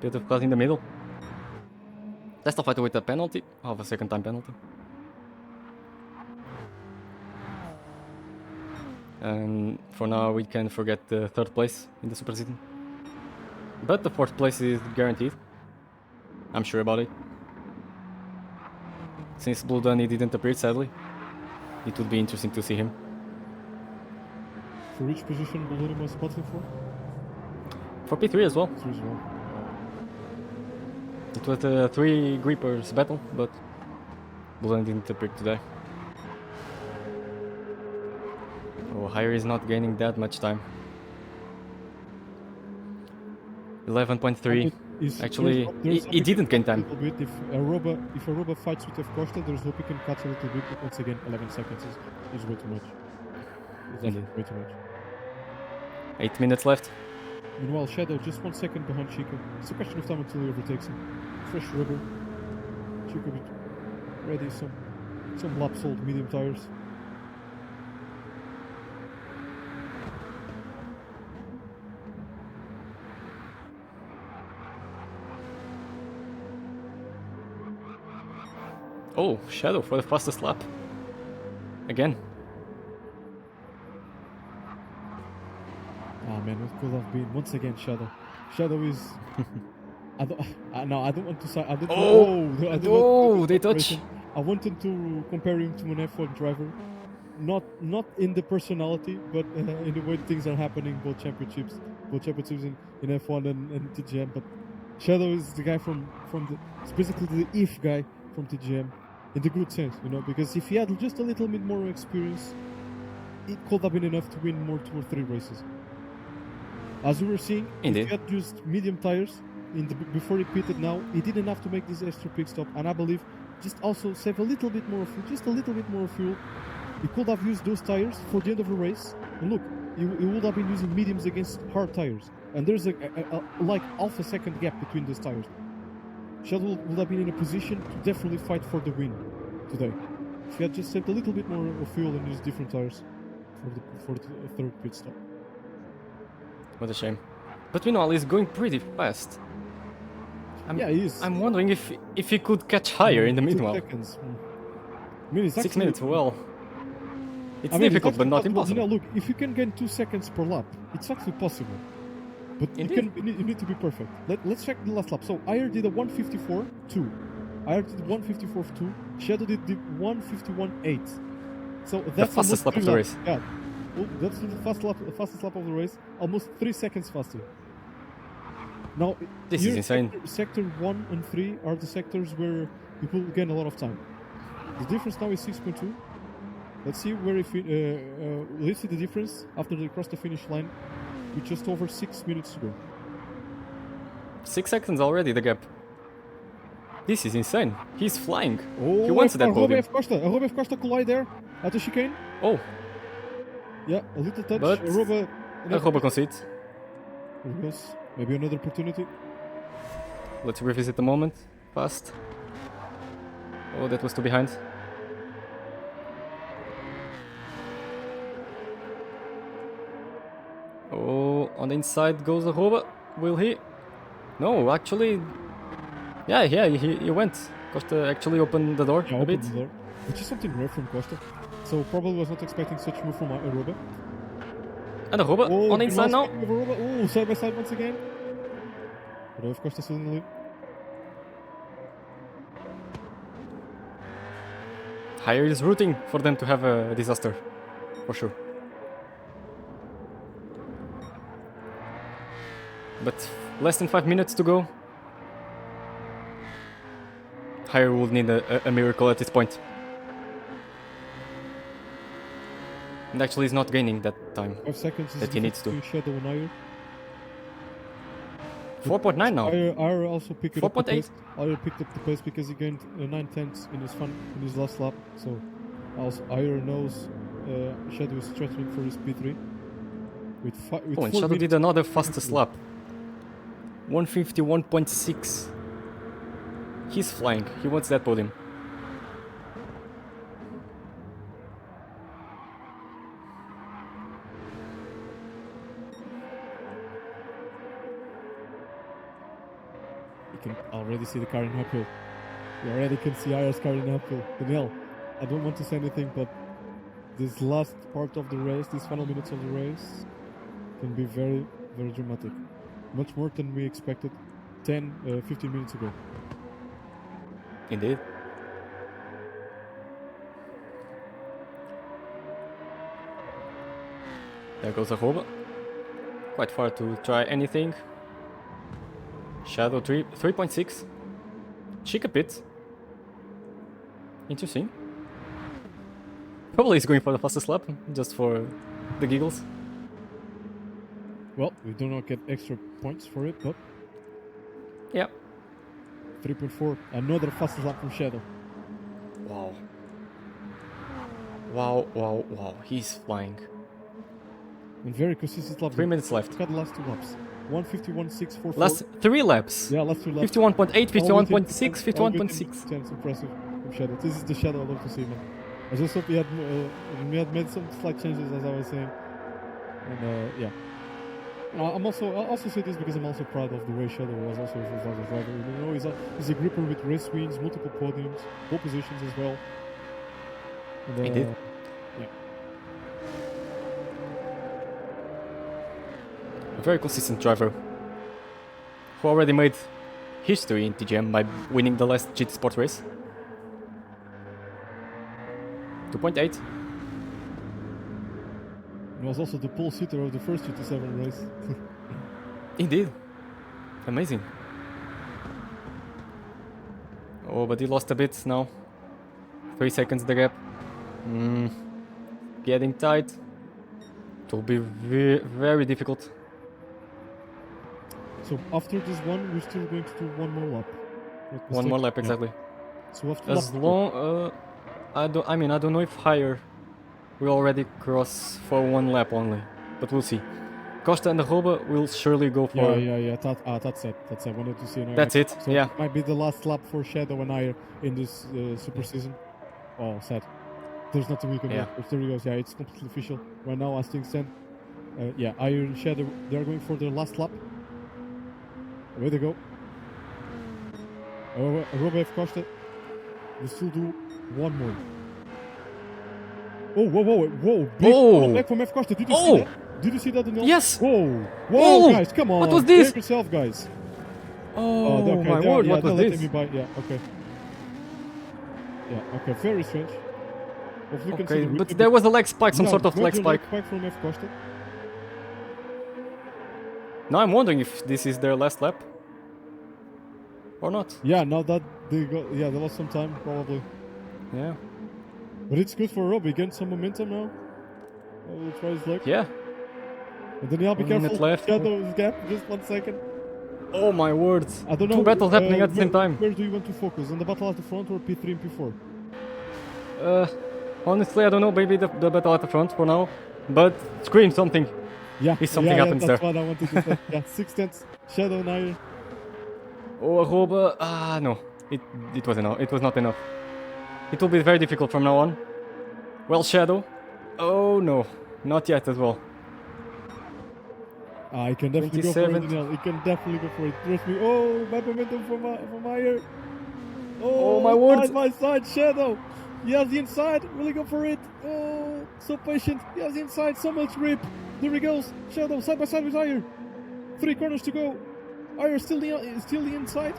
Bit of cut in the middle. Test of fight with a penalty, half a second time penalty. And for now we can forget the 3rd place in the super season. But the 4th place is guaranteed. I'm sure about it. Since Blue Dunny didn't appear, sadly, it would be interesting to see him. For which position Blue Dunny was battling for? For P3 as well. P3 as well. It was a 3 grippers battle, but Blue Dunny didn't appear today. Oh, Hire is not gaining that much time. 11.3. Actually, he didn't gain time. If Aroba fights with F Costa, there's hope he can catch a little bit, but once again, 11 seconds is way too much. Indeed. way too much. 8 minutes left. Meanwhile, Shadow just 1 second behind Chico. It's a question of time until he overtakes him. Fresh rubber. Chico be ready. Some lap sold medium tires. Oh, Shadow for the fastest lap. Again. Ah man, what could have been once again Shadow. Shadow is. I don't want to say. I don't. I don't want to they touch. I wanted to compare him to an F1 driver, not in the personality, but in the way things are happening. Both championships in F1 and TGM. But Shadow is the guy from the. It's basically the if guy from TGM, in the good sense, you know. Because if he had just a little bit more experience, it could have been enough to win more 2 or 3 races. As we were seeing, Indeed. if he had used medium tires before he pitted now, he didn't have to make this extra pit stop, and I believe just also save a little bit more fuel, just a little bit more fuel. He could have used those tires for the end of the race, and look, he would have been using mediums against hard tires, and there's a like half a second gap between those tires. Shadow would have been in a position to definitely fight for the win today. If he had just saved a little bit more of fuel and used different tires for the third pit stop. What a shame. But meanwhile, he's going pretty fast. Yeah, he is. I'm wondering if he could catch higher in the 2 meanwhile. seconds. I mean, it's 6 actually, minutes, well. It's I mean, difficult, it's but not actually possible. impossible. You know, look, if you can gain 2 seconds per lap, it's actually possible. But you need to be perfect. Let's check the last lap. So Ayer did a 154.2. Ayer did 154.2. Shadow did the 151.8. So that's the fastest lap of the race. Yeah, well, that's the fastest lap of the race. Almost 3 seconds faster. Now, This is insane. Sector 1 and 3 are the sectors where people gain a lot of time. The difference now is 6.2. Let's see where let's see the difference after they cross the finish line with just over 6 minutes to go. 6 seconds already, the gap. This is insane. He's flying. Oh, He wants that podium. Arroba F Costa collide there at the chicane. Oh, Yeah, a little touch. But Arroba concedes. There goes. Maybe another opportunity. Let's revisit the moment. Fast. Oh, that was too behind. Oh, on the inside goes the Arroba. Will he? No, actually. Yeah, he went. Costa actually opened the door a bit. Opened the door, which is something rare from Costa. So probably was not expecting such move from Arroba. And Arroba on the inside now. Oh, side by side once again. Arroba Costa still in the lead. Hire is rooting for them to have a disaster, for sure. But less than 5 minutes to go. Hire will need a miracle at this point. And actually he's not gaining that time 5 seconds is that he needs to. Shadow and Ayer. 4.9 now. Ayer also picked up the 4.8. pace. Ayer picked up the pace because he gained 9/10 in his last lap. So also Ayer knows Shadow is threatening for his P3. With Oh, and 4 Shadow did minutes. another fastest lap. 151.6. He's flying. He wants that podium. You can already see the car in uphill. You already can see Ayer's car in uphill. Daniel, I don't want to say anything, but this last part of the race, these final minutes of the race, can be very, very dramatic. Much more than we expected 15 minutes ago. Indeed. There goes Arroba. Quite far to try anything. Shadow 3.6. Chica pit. Interesting. Probably he's going for the fastest lap, just for the giggles. Well, we do not get extra points for it, but Yeah. 3.4, another fastest lap from Shadow. Wow. Wow, wow, wow. He's flying. And very consistent lap. 3 minutes left. Look at the last 2 laps. 151.644. Last 3 laps. Yeah, last 2 laps. 51.8, All within 51.6, 10, all within 51.6. 10. It's impressive from Shadow. This is the Shadow I love to see, man. I just hope he had made some slight changes, as I was saying. And yeah. I'm also say this because I'm also proud of the way Shadow was also as a driver. You know, he's a gripper with race wins, multiple podiums, pole positions as well. And, He did. Yeah. A very consistent driver who already made history in TGM by winning the last GT Sport race. 2.8. He was also the pole sitter of the first GT7 race. Indeed. Amazing. Oh, but he lost a bit now. 3 seconds the gap. Getting tight. It will be very difficult. So after this one, we're still going to do one more lap. One more lap, exactly. Yeah. So after As lap long, I don't know if higher will already cross for one lap only, but we'll see. Costa and Arroba will surely go for. Yeah. That's it. I wanted to see. That's it. So yeah. It might be the last lap for Shadow and I in this super season. Oh, sad. There's nothing we can do. But there he goes. Yeah, it's completely official right now as things stand. Yeah, Iron and Shadow, they're going for their last lap. Away they go. Arroba F Costa. We still do one more. Oh, whoa. Big back from F Costa. Did you see that? Did you see that, Daniel? Yes. Whoa, guys, come on. What was this? Save yourself, guys. Oh, my word, what was this? Yeah, okay. Yeah, okay, very strange. Hopefully we can see the but there was a leg spike, some sort of leg spike. Leg spike from F Costa. Now I'm wondering if this is their last lap. Or not. Yeah, now that they got, they lost some time, probably. Yeah. But it's good for Rob. He gained some momentum now. We'll try his luck. Yeah. And Daniel, be 1 careful. minute left. Shadow's gap, just 1 second. Oh my words. I don't know. 2 battles happening at the same time. Where do you want to focus? On the battle at the front or P3 and P4? Honestly, I don't know. Maybe the battle at the front for now. But scream something. Yeah. If something happens that's there. what I wanted to say. Yeah, 6/10. Shadow and Iron. Oh, Arroba. No. It was enough. It was not enough. It will be very difficult from now on. Well, Shadow. Oh no. Not yet as well. He can definitely go for it, Daniel. He can definitely go for it. Trust me. Oh, my momentum from Iron. Oh, my word. Side by side, Shadow. He has the inside. Really go for it. Oh, so patient. He has the inside. So much grip. There he goes. Shadow side by side with Iron. 3 corners to go. Iron still the inside.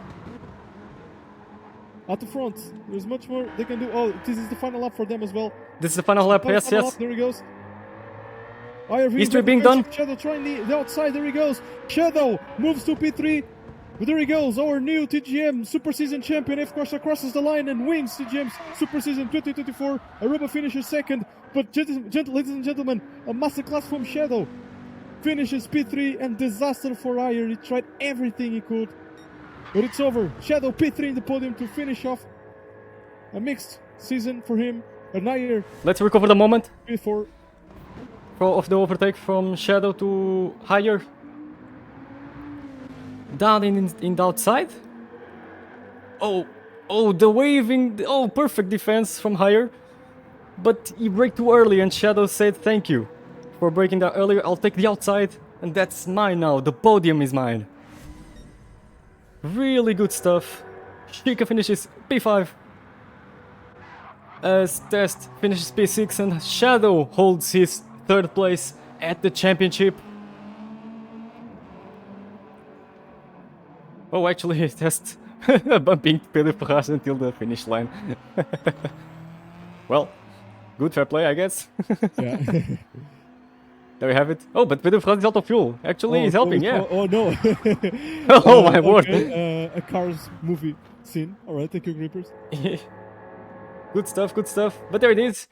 At the front. There's much more they can do. Oh, this is the final lap for them as well. This is the final lap. Yes. Lap. There he goes. History being done. Shadow trying the outside. There he goes. Shadow moves to P3. But there he goes. Our new TGM Super Season champion. F Costa crosses the line and wins TGM Super Season 2024. Aruba finishes second. But ladies and gentlemen, a masterclass from Shadow. Finishes P3 and disaster for Iyer. He tried everything he could. But it's over. Shadow P3 in the podium to finish off a mixed season for him. And Iyer. Let's recover the moment. P4. Of the overtake from Shadow to higher. Down in the outside. Oh, the waving. Oh, perfect defense from higher. But he braked too early and Shadow said thank you for breaking that earlier. I'll take the outside and that's mine now. The podium is mine. Really good stuff. Shika finishes P5. As Test finishes P6 and Shadow holds his 3rd place at the championship. Oh, actually, Test bumping Pedro Ferraz until the finish line. Well, good fair play, I guess. Yeah. There we have it. Oh, but Pedro Ferraz is out of fuel. Actually, he's helping, yeah. Oh, no. Oh, my word. A Cars movie scene. Alright, thank you, Grippers. Good stuff, good stuff. But there it is.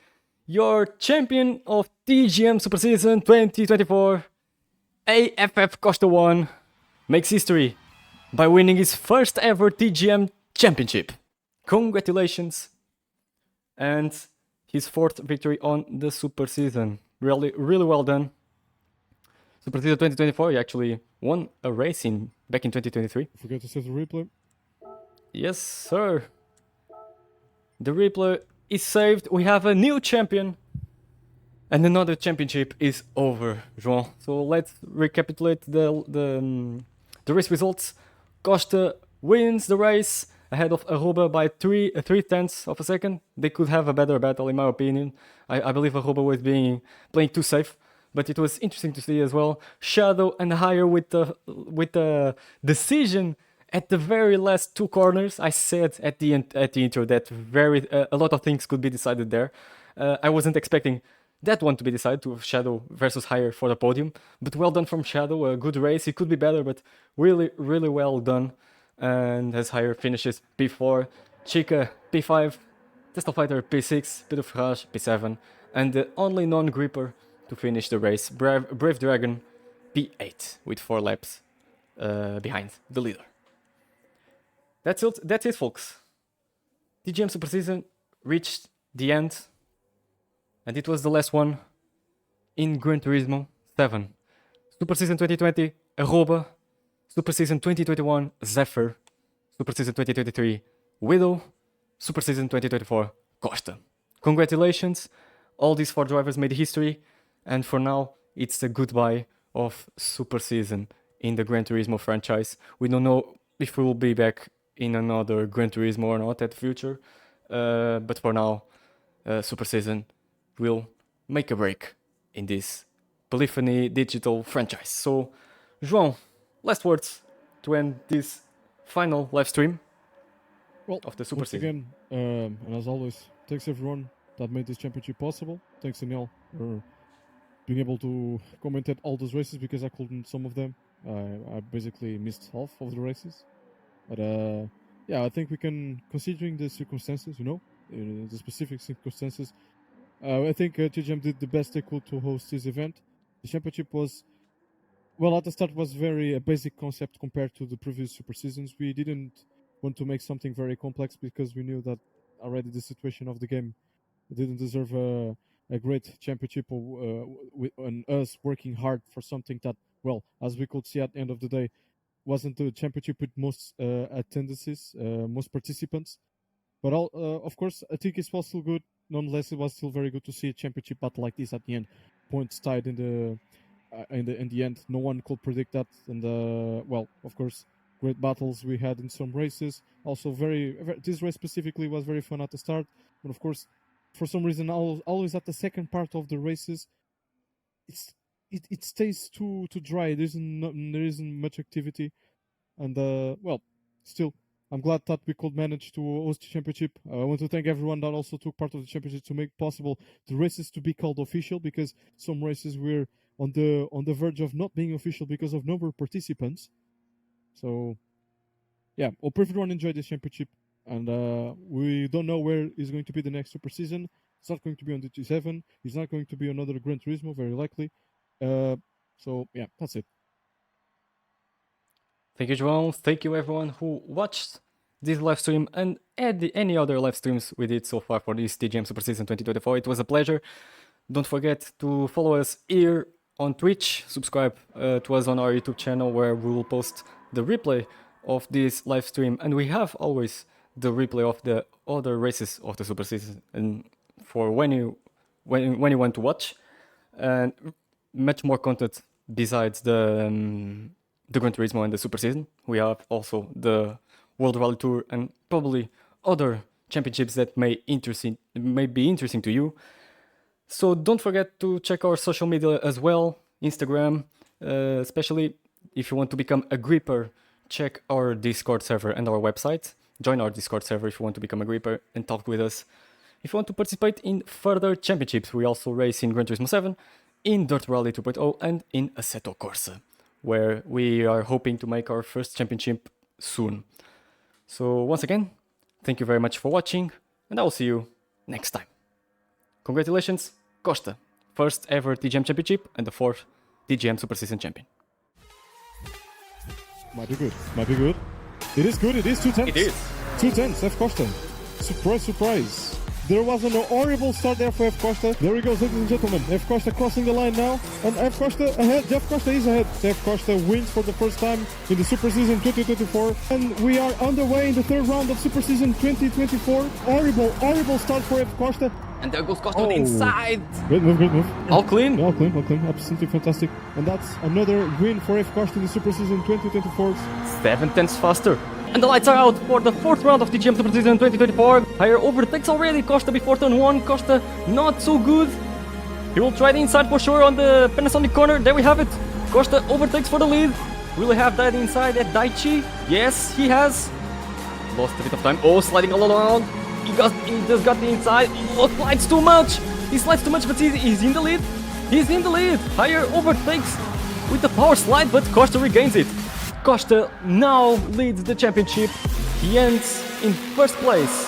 Your champion of TGM Super Season 2024, AFF Costa 1, makes history by winning his first ever TGM championship. Congratulations. And his 4th victory on the Super Season. Really well done. Super Season 2024, he actually won a race back in 2023. Forget to save the replay. Yes, sir. The replay is saved. We have a new champion. And another championship is over, João. So let's recapitulate the race results. Costa wins the race ahead of Aruba by 3/10 of a second. They could have a better battle, in my opinion. I believe Aruba was playing too safe, but it was interesting to see as well. Shadow and Higher with the decision at the very last two corners. I said at the intro that a lot of things could be decided there. I wasn't expecting that one to be decided, to Shadow versus Higher for the podium. But well done from Shadow, a good race. It could be better, but really, really well done. And as Higher finishes P4, Chica P5, Tesla Fighter P6, Peter Ferraz P7, and the only non-gripper to finish the race, Brave Dragon P8, with 4 laps behind the leader. That's it, folks. TGM Super Season reached the end. And it was the last one in Gran Turismo 7. Super Season 2020, Aruba. Super Season 2021, Zephyr. Super Season 2023, Widow. Super Season 2024, Costa. Congratulations, all these 4 drivers made history. And for now, it's the goodbye of Super Season in the Gran Turismo franchise. We don't know if we will be back in another Gran Turismo or not at the future. But for now, Super Season will make a break in this Polyphony digital franchise. So, João, last words to end this final live stream of the Super once Season. Again, and as always, thanks everyone that made this championship possible. Thanks Daniel for being able to commentate all those races, because I couldn't some of them. I basically missed half of the races. But yeah, I think we can, considering the circumstances, the specific circumstances, I think TGM did the best they could to host this event. The championship was, well, at the start was very a basic concept compared to the previous Super Seasons. We didn't want to make something very complex because we knew that already the situation of the game didn't deserve a great championship on us working hard for something that, well, as we could see at the end of the day, wasn't the championship with most attendances, most participants. But of course, I think it was still good. Nonetheless, it was still very good to see a championship battle like this at the end. Points tied in the end. No one could predict that. And well, of course, great battles we had in some races. Also, this race specifically was very fun at the start. But of course, for some reason, always at the second part of the races, it stays too dry. There isn't much activity, and well, still, I'm glad that we could manage to host the championship. I want to thank everyone that also took part of the championship to make possible the races to be called official, because some races were on the verge of not being official because of number of participants. So yeah, hope everyone enjoyed this championship, and we don't know where is going to be the next Super Season. It's not going to be on the G7. It's not going to be another Gran Turismo, very likely. So yeah, that's it. Thank you, João. Thank you, everyone who watched this live stream and any other live streams we did so far for this TGM Super Season 2024. It was a pleasure. Don't forget to follow us here on Twitch. Subscribe to us on our YouTube channel, where we will post the replay of this live stream. And we have always the replay of the other races of the Super Season, and for when you want to watch, and much more content besides the Gran Turismo and the Super Season. We have also the World Rally Tour and probably other championships that may be interesting to you. So don't forget to check our social media as well, Instagram, especially if you want to become a gripper. Check our Discord server and our website. Join our Discord server if you want to become a gripper and talk with us. If you want to participate in further championships, we also race in Gran Turismo 7, in Dirt Rally 2.0, and in Assetto Corsa, where we are hoping to make our first championship soon. So once again, thank you very much for watching, and I will see you next time. Congratulations, Costa, first ever TGM championship and the 4th TGM Super Season champion. Might be good. Might be good. It is good. It is 2 tenths. It is. 2 tenths. F Costa. Surprise, surprise. There was an horrible start there for F Costa. There he goes, ladies and gentlemen. F Costa crossing the line now. And F Costa ahead. Jeff Costa is ahead. F Costa wins for the first time in the Super Season 2024. And we are on the way in the third round of Super Season 2024. Horrible start for F Costa. And there goes Costa on the inside. Good move. All clean. Yeah, all clean. Absolutely fantastic. And that's another win for F Costa in the Super Season 2024. 7/10 faster. And the lights are out for the fourth round of TGM Super Season 2024. Higher overtakes already Costa before turn 1. Costa not so good. He will try the inside for sure on the Panasonic corner. There we have it. Costa overtakes for the lead. Will he have that inside at Daichi? Yes, he has. Lost a bit of time. Oh, sliding all around. He just got the inside. Oh, slides too much. He slides too much, but he's in the lead. He's in the lead. Higher overtakes with the power slide, but Costa regains it. Costa now leads the championship. He ends in first place.